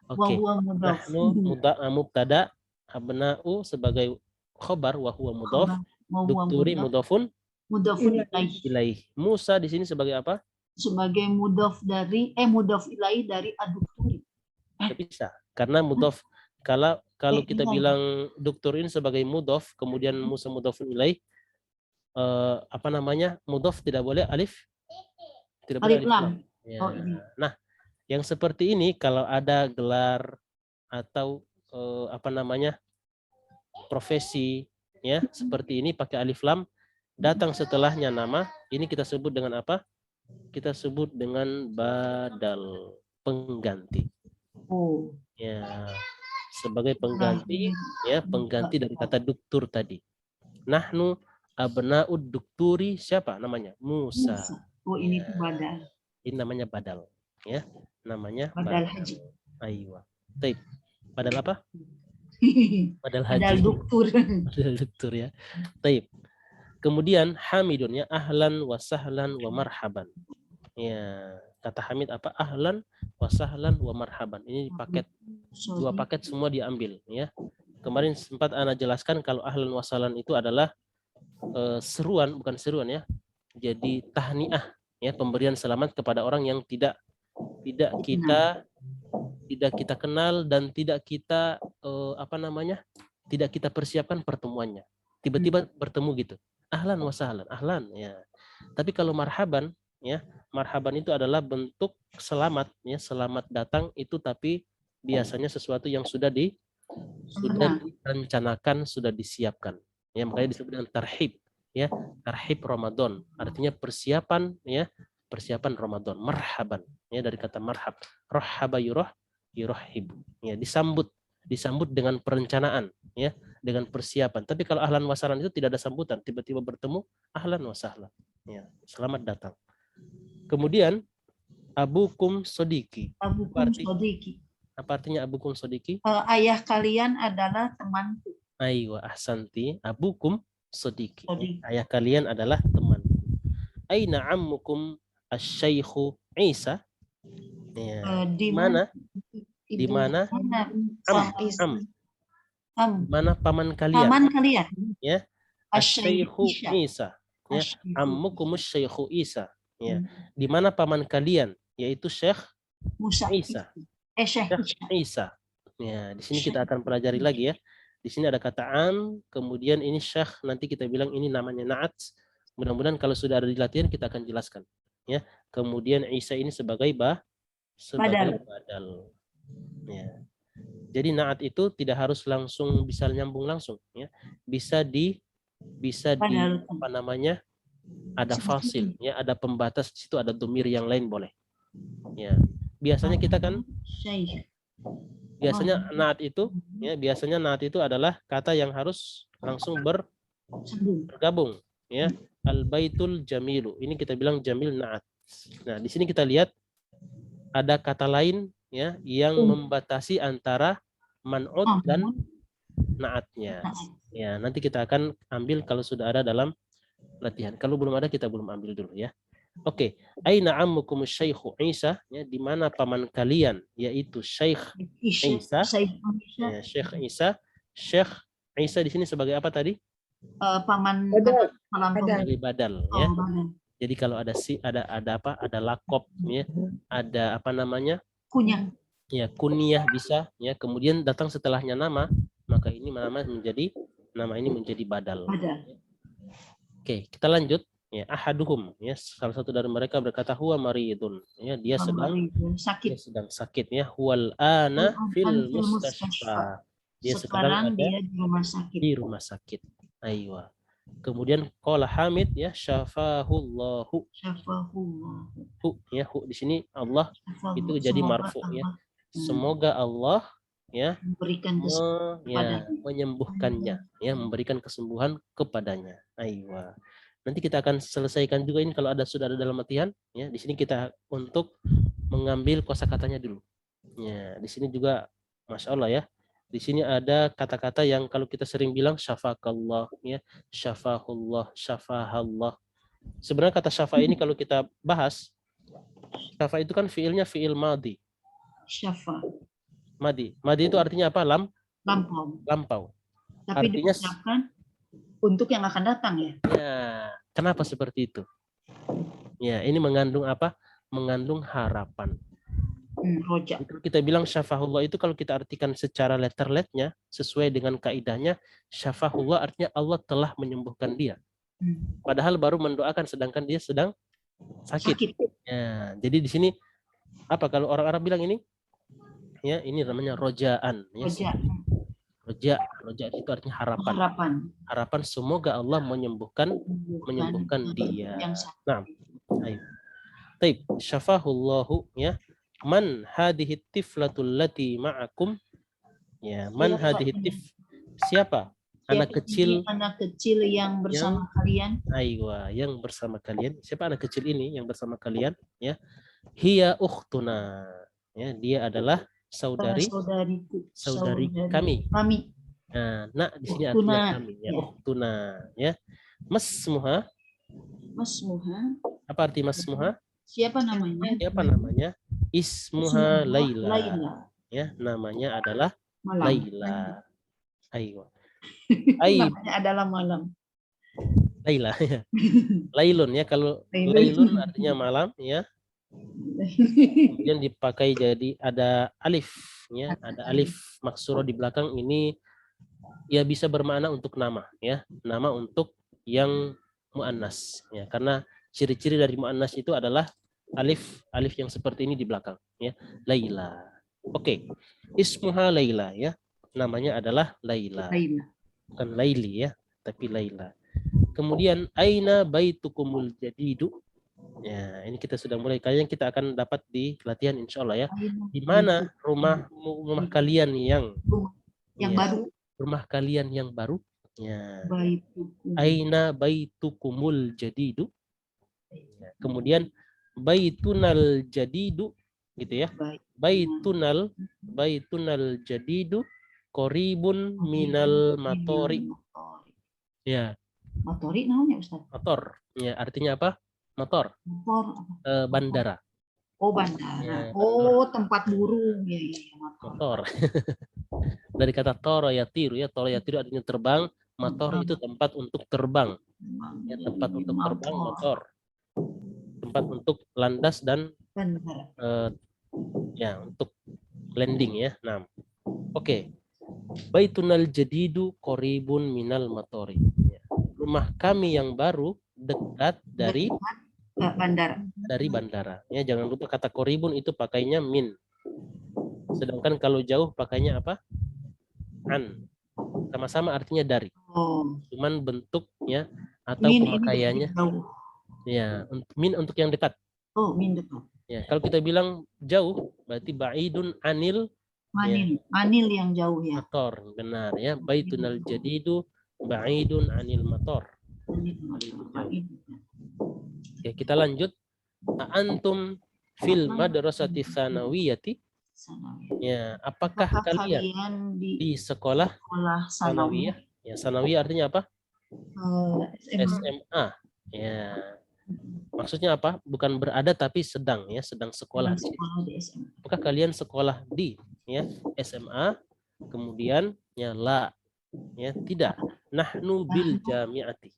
Wa Oke. huwa mudhaf. Nahnu mubtada, abna'u sebagai khobar, wa huwa mudhaf, Wa huwa dukturi mudhafun mudhafun ilaih. ilaih. Musa di sini sebagai apa? Sebagai mudhaf ilaih dari ad-dukturi. Nggak bisa. Karena mudhaf kalau kita iya. bilang duktur ini sebagai mudhaf, kemudian Musa mudhafun ilaih, apa namanya? Mudhaf tidak boleh alif. Tidak boleh Alif lam. Ya. Oh, ini. Nah, yang seperti ini kalau ada gelar atau apa namanya? Profesi ya, seperti ini pakai alif lam, datang setelahnya nama, ini kita sebut dengan apa? Kita sebut dengan badal, pengganti. Oh. Ya, sebagai pengganti ya, pengganti dari kata duktur tadi. Nahnu abna'ud dukturi, siapa namanya? Musa. Oh, ini tuh badal. Ini namanya badal ya, namanya Badal haji. Aywa. Taib. Badal apa? Badal haji. Badal duktur. Badal duktur ya. Taib. Kemudian hamidun ya, ahlan wa sahlan wa marhaban. Ya, kata hamid apa? Ahlan wa sahlan wa marhaban. Ini paket, dua paket semua diambil ya. Kemarin sempat Ana jelaskan kalau ahlan wa sahlan itu adalah seruan, bukan seruan ya. Jadi tahniah ya, pemberian selamat kepada orang yang tidak kita kenal dan tidak kita apa namanya? Tidak kita persiapkan pertemuannya. Tiba-tiba bertemu gitu. Ahlan wa sahlan, ahlan ya. Tapi kalau marhaban ya, marhaban itu adalah bentuk selamat ya, selamat datang itu, tapi biasanya sesuatu yang sudah direncanakan, sudah disiapkan. Ya, makanya disebut dengan tarhib ya, tarhib Ramadan. Artinya persiapan ya, persiapan Ramadan. Marhaban ya, dari kata marhab. Rahaba yurahhibu. Ya, disambut dengan perencanaan ya, dengan persiapan. Tapi kalau ahlan wa sahlan itu tidak ada sambutan, tiba-tiba bertemu, ahlan wa sahlan. Ya, selamat datang. Kemudian abukum sodiki. Abukum sodiki. Apa artinya abukum sodiki? Ayah kalian adalah temanku. Aywa ahsanti, abukum sodiki. Ayah kalian adalah teman. Aina ammukum asy-syaikhu Isa? Ya, di mana? Di mana? Mana paman kalian? Paman kalian. Ya. Asy-syaikhu Isa. Ya. Ammukumus syaikhu Isa. Ya. Di mana paman kalian? Yaitu Syekh Isa. Syekh Isa. Ya, di sini kita akan pelajari lagi ya. Di sini ada kata am, kemudian ini Syekh, nanti kita bilang ini namanya na'at. Mudah-mudahan kalau sudah ada di latihan kita akan jelaskan. Ya. Kemudian Isa ini sebagai badal. Ya. Jadi naat itu tidak harus langsung bisa nyambung langsung ya. Bisa di apa namanya? Ada fasil ya, ada pembatas di situ, ada domir yang lain boleh. Ya. Biasanya kita kan naat itu ya, biasanya naat itu adalah kata yang harus langsung bergabung ya. Al baitul jamilu. Ini kita bilang jamil naat. Nah, di sini kita lihat ada kata lain ya yang membatasi antara man'ut dan naatnya. Ya, nanti kita akan ambil kalau sudah ada dalam latihan. Kalau belum ada kita belum ambil dulu ya. Oke, aina ammukum syaikhu Isa? Ya, di mana paman kalian yaitu Syekh Isa? Ya, Syekh Isa. Syekh Isa di sini sebagai apa tadi? Paman sebagai badal ya. Jadi kalau ada apa? Ada lakop ya, ada apa namanya? Kunyah. Ya, kunyah bisa ya. Kemudian datang setelahnya nama, maka ini nama ini menjadi badal. Oke, kita lanjut. Ya, ahaduhum ya, salah satu dari mereka berkata huwa maridun ya, dia sedang sakit ya. Huwal ana fil mustashfa. Dia sekarang ada di rumah sakit. Aywa. Kemudian qala Hamid ya, syafahullahu. Hu ya, hu di sini Allah itu jadi marfu ya. Semoga Allah ya menyembuhkannya ya, memberikan kesembuhan kepadanya. Aywa. Nanti kita akan selesaikan juga ini kalau sudah ada dalam latihan ya. Di sini kita untuk mengambil kosakatanya dulu. Ya, di sini juga Masya Allah ya. Di sini ada kata-kata yang kalau kita sering bilang syafakallah, ya, syafahullah, syafahallah. Sebenarnya kata syafa ini kalau kita bahas, syafa itu kan fiilnya fiil madi. Syafa. Madi itu artinya apa? Lampau. Lampau. Tapi Artinya diucapkan untuk yang akan datang ya. ya, kenapa seperti itu? Ya, ini mengandung apa? Mengandung harapan. Roja. Kalau kita bilang syafahullah itu kalau kita artikan secara letterletnya sesuai dengan kaidahnya, syafahullah artinya Allah telah menyembuhkan dia. Padahal baru mendoakan sedangkan dia sedang sakit. Ya, jadi di sini apa kalau orang Arab bilang ini? Ya, ini namanya rojaan. Ya, roja itu artinya harapan. Harapan semoga Allah menyembuhkan dia. Nah, ayo. Taib, syafahullahu, ya. Man hadhihi tiflatul lati ma'akum, ya, man hadhihi siapa anak kecil yang bersama kalian. Aywa, yang bersama kalian. Siapa anak kecil ini yang bersama kalian, ya? Hiya ukhtuna, ya, dia adalah saudari kami. Nah, di sini artinya kami, ya, ukhtuna, ya. Masmuha, apa arti masmuha? Siapa namanya? Ismuha Laila. Ya, namanya adalah Laila. Ayo. Namanya adalah malam. Laila, ya. Lailun, ya, kalau Lailun artinya malam, ya. Kemudian dipakai jadi ada alif, ya, ada alif maksuro di belakang ini, ya, bisa bermakna untuk nama, ya, nama untuk yang muannas, ya, karena ciri-ciri dari muannas itu adalah alif yang seperti ini di belakang, ya, Laila. Oke. Ismuha Laila, ya, namanya adalah Laila. Bukan Laili, ya, tapi Laila. Kemudian aina baitukumul jadidu. Ya, ini kita sudah mulai, kalian kita akan dapat di latihan insyaallah, ya. Di mana rumah kalian yang baru? Rumah kalian yang baru. Ya. Aina baitukumul jadidu. Ya. Kemudian baitunal jadidu, gitu ya. Baitunal jadidu qoribun minal matori. Ya. Matori namanya Ustaz? Motor. Ya, artinya apa? Motor. Bandara. Oh, bandara. Ya, tempat burung. Ya, motor. Dari kata toro ya tiru, ya. Toro ya tiru artinya terbang. Motor itu tempat untuk terbang. Ya, tempat untuk terbang, motor. Tempat untuk landas dan ya, untuk landing, ya. Nah, oke. Baitunal jadidu qoribun minal matori. Ya. Rumah kami yang baru dekat dari bandara. Ya, jangan lupa kata qoribun itu pakainya min. Sedangkan kalau jauh pakainya apa? An. Sama-sama artinya dari. Cuman bentuknya atau pemakaiannya. Ya, min untuk yang dekat. Min dekat. Ya, kalau kita bilang jauh berarti baidun anil. Anil yang jauh, ya. Motor, benar, ya. Baitunal jadidu baidun anil motor. Ya, kita lanjut. Antum fil madrasati tsanawiyati. Ya, apakah kalian di sekolah tsanawiyah? Ya, tsanawiyah artinya apa? SMA. Ya. Maksudnya apa? Bukan berada tapi sedang, ya, sedang sekolah. Apakah kalian sekolah di, ya, SMA? Kemudian ya la, ya, tidak. Nahnu bil jami'ati.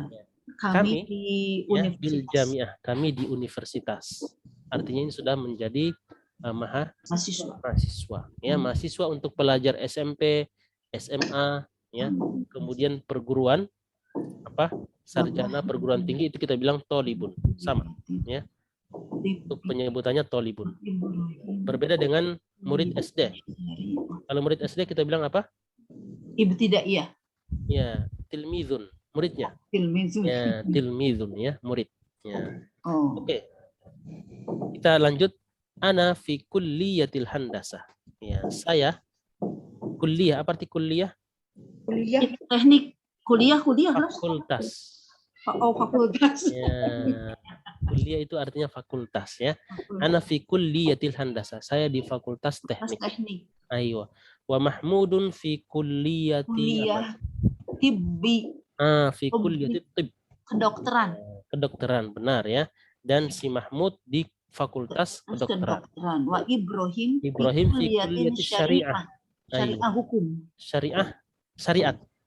Ya. Kami di universitas. Ya, bil jami'ah, kami di universitas. Artinya ini sudah menjadi mahasiswa. Ya, mahasiswa untuk pelajar SMP, SMA, ya. Kemudian perguruan apa? Sarjana perguruan tinggi itu kita bilang tolibun, sama, ya. Untuk penyebutannya tolibun. Berbeda dengan murid SD. Kalau murid SD kita bilang apa? Ibtidaiyah. Ya, tilmizun, muridnya. Tilmizun. Ya, tilmizun, ya, murid. Ya. Oke. Kita lanjut. Ana fi kulliyatil handasah. Ya, saya kuliah. Apa arti kuliah? Kuliah teknik. Kuliah fakultas. Fakultas. Ya, kuliah itu artinya fakultas, ya. Ana fi kulliyatil handasah. Saya di fakultas teknik. Ayo. Wa mahmudun fi kulliyati kuliah tibbi, fi kulliyati tib. kedokteran. Kedokteran, benar ya. Dan si Mahmud di Fakultas Kedokteran. Kedokteran. Wa Ibrahim Ibrahim fi kuliatin kulliyati syariah. syariah hukum. Syariat.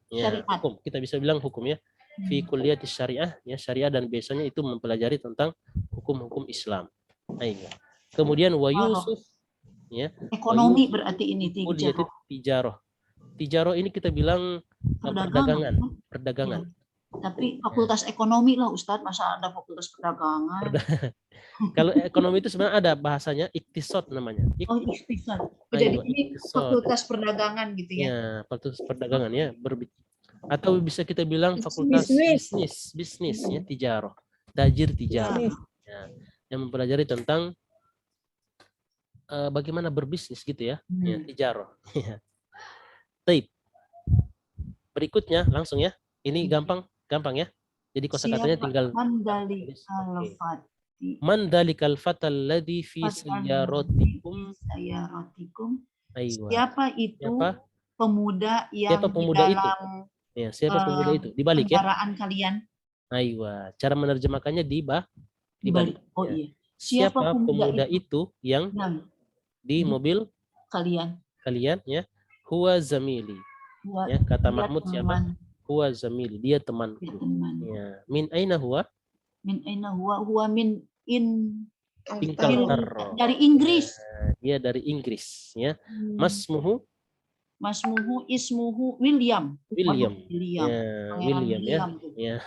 Ya, Syariat. hukum. Kita bisa bilang hukum ya. Fi kulliyati syariah, ya syariah, dan biasanya itu mempelajari tentang hukum-hukum Islam. Ayo. Kemudian wa Yusuf, ya. Ekonomi berarti ini Kulliyati tijaroh. Tijaroh ini kita bilang perdagangan. Tapi fakultas ekonomi lah Ustadz, masa ada fakultas perdagangan? Kalau ekonomi itu sebenarnya ada bahasanya iktisad namanya. Oh, iktisad. Jadi ini fakultas perdagangan gitu ya? Ya, fakultas perdagangan ya. Atau bisa kita bilang fakultas bisnis ya, tijaroh. Tajir tijarah. Ya, yang mempelajari tentang bagaimana berbisnis gitu ya. Ya, tijaroh. Taib. Berikutnya langsung ya. Ini gampang ya. Jadi kosakatanya tinggal Mandalikal fatal ladzi fi sayyaratikum. Siapa itu pemuda yang siapa pemuda di itu? dalam Ya, siapa pemuda itu? Dibalik ya. kendaraan kalian. Cara menerjemahkannya dibalik. Oh ya. iya. Siapa pemuda itu yang di mobil kalian ya? Huwa zamili. Ya, kata Mahmud siapa? Huwa zamili, dia temanku. Ya. Min aina huwa? Min aina huwa min Kaltar. dari Inggris. Dia dari Inggris ya. Masmuhu ismuhu William. Ya, William ya. Ya.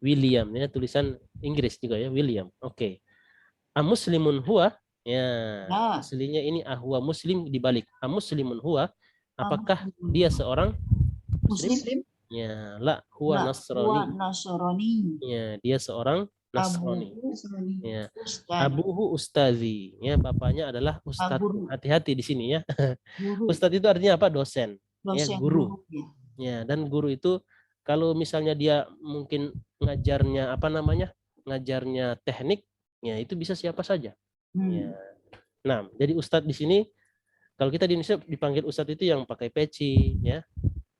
William ya, tulisan Inggris juga ya, William. Oke. Muslimun huwa? Ya. Aslinya ini ahwa muslim dibalik. Muslimun huwa? Apakah dia seorang muslim? Ya, la huwa nasrani. Ya, dia seorang Nasrani. Ya. Abuhu ustazi. Ya, bapaknya adalah ustaz. Hati-hati di sini ya. Ustaz itu artinya apa? Dosen. Ya, guru. Ya, dan guru itu kalau misalnya dia mungkin ngajarnya ngajarnya teknik, ya itu bisa siapa saja. Ya. Nah, jadi ustadz di sini kalau kita di Indonesia dipanggil ustadz itu yang pakai peci, ya.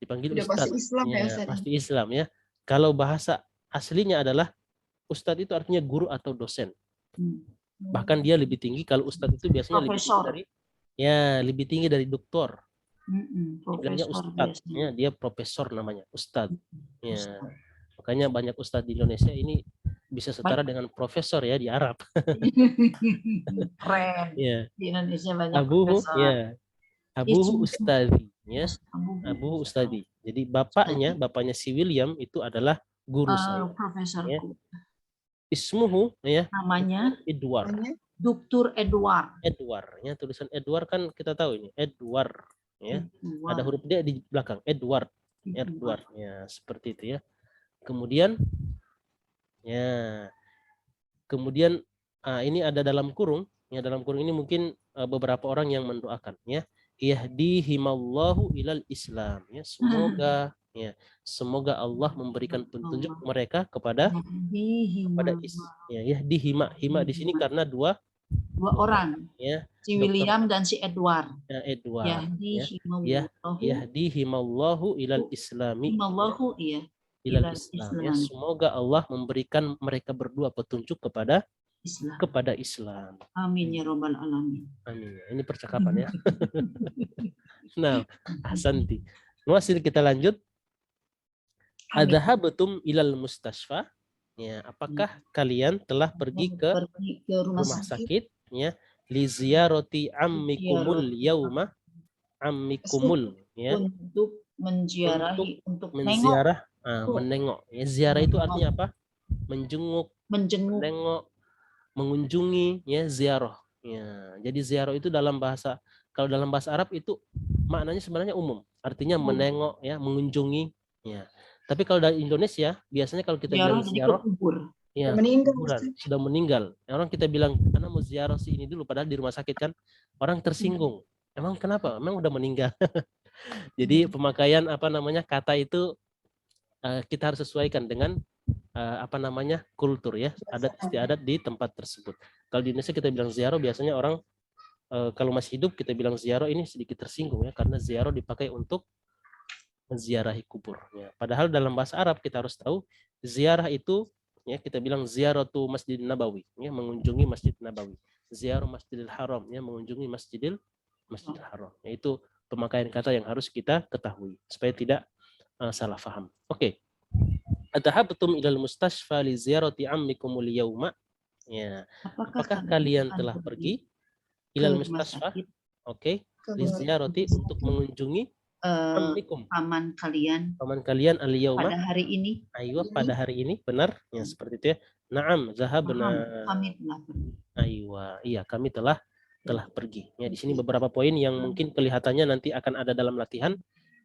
Dipanggil ustadz. Pasti Islam ya, Ustadz. Pasti Islam ya. Kalau bahasa aslinya adalah ustadz itu artinya guru atau dosen. Bahkan dia lebih tinggi, kalau ustadz itu biasanya lebih tinggi dari doktor. Bilangnya ustadz, ya, dia profesor namanya, ustadz. Ya. Makanya banyak ustadz di Indonesia ini bisa setara dengan profesor ya di Arab. Keren. Ya. Di Indonesia banyak Abuhu, profesor. ya. Abuhu ustadi, ya. Abuhu ustadi. Jadi bapaknya si William itu adalah guru saya. Profesorku. Ya. Ismuhu, ya. Namanya Edward. Dr. Edward. Ya, tulisan Edward kan kita tahu ini, Edward, ya. Ada huruf D di belakang, Edward. Ya, seperti itu ya. Kemudian ini ada dalam kurung. Ya, dalam kurung ini mungkin beberapa orang yang mendoakan, ya. Yahdihimallahu ilal Islam, ya. Semoga Allah memberikan petunjuk mereka kepada Yahdihima. Hima di sini karena dua orang, ya, si William dan si Edward. Ya, Edward. Yahdihimallahu ilal Islami. Ilal Islam. Ya, semoga Allah memberikan mereka berdua petunjuk kepada Islam. Amin ya robbal alamin. Amin. Ini percakapan ya. Nah, Hasanti. Nuasil, kita lanjut. Adzahabtum ilal mustasfa? Ya, apakah kalian telah pergi ke rumah sakit? Ya, li ziyarati ammikumul yauma, ya, untuk menziarahi, untuk menziarah, menengok. Ya, ziarah itu artinya apa? Menjenguk, menengok, mengunjungi, ya, ziarah. Ya, jadi ziarah itu dalam bahasa Arab itu maknanya sebenarnya umum, artinya menengok, ya, mengunjungi, ya. Tapi kalau dari Indonesia biasanya kalau kita bilang ziarah, ya, sudah meninggal. Orang kita bilang karena mau ziarah si ini dulu, padahal di rumah sakit kan, orang tersinggung. Emang kenapa? Emang udah meninggal. Jadi pemakaian kata itu kita harus sesuaikan dengan kultur, ya, adat istiadat di tempat tersebut. Kalau di Indonesia kita bilang ziarah, biasanya orang kalau masih hidup kita bilang ziarah ini sedikit tersinggung ya, karena ziarah dipakai untuk menziarahi kubur. Ya. Padahal dalam bahasa Arab kita harus tahu ziarah itu ya kita bilang ziaratu Masjid Nabawi, ya mengunjungi Masjid Nabawi. Ziarah Masjidil Haram, ya mengunjungi Masjidil Haram. Yaitu pemakaian kata yang harus kita ketahui supaya tidak salah faham. Oke. Atahabtum ilal mustashfa li ziyarati ammikumul yauma? Ya. Apakah kalian telah pergi ilal mustashfa? Oke. Li ziyarati untuk mengunjungi ammikum. Paman kalian Paman kalian al yauma pada hari ini. Aywa pada hari ini, benar ya seperti itu ya. Naam zahabna. Kami telah pergi. Aywa, iya kami telah pergi. Ya di sini beberapa poin yang mungkin kelihatannya nanti akan ada dalam latihan.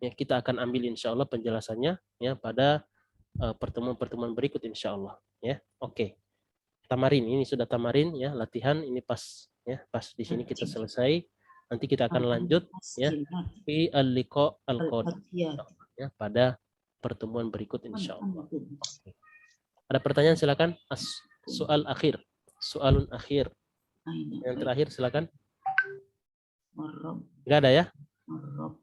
Ya kita akan ambil insya Allah penjelasannya ya pada pertemuan-pertemuan berikut insya Allah. Ya, oke. Tamarin ini sudah tamarin ya latihan ini pas ya pas di sini kita selesai. Nanti kita akan lanjut ya fi al-liqa al-qadim ya pada pertemuan berikut insya Allah. Oke. Ada pertanyaan silakan. Soal akhir. Soalun akhir. Yang terakhir silakan. Enggak ada ya?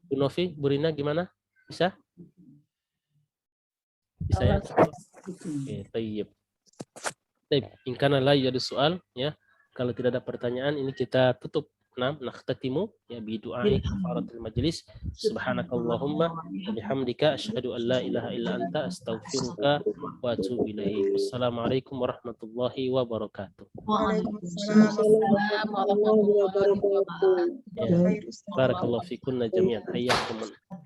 Bu Novi, Bu Rina gimana? Bisa? Bisa ya? Oke, tayyib. Tayyib. In kana la yujadu soal ya. Kalau tidak ada pertanyaan ini kita tutup. Nakhtatimu ya bi du'ai kafaratul majlis. Subhanakallahumma wa bihamdika asyhadu an la ilaha illa anta astaghfiruka wa atubu ilaik. Wassalamualaikum warahmatullahi wabarakatuh. Waalaikumsalam warahmatullahi wabarakatuh. Barakallahu fikunna jami'an.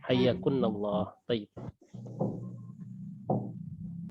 Hayyakunallah. Tayyib.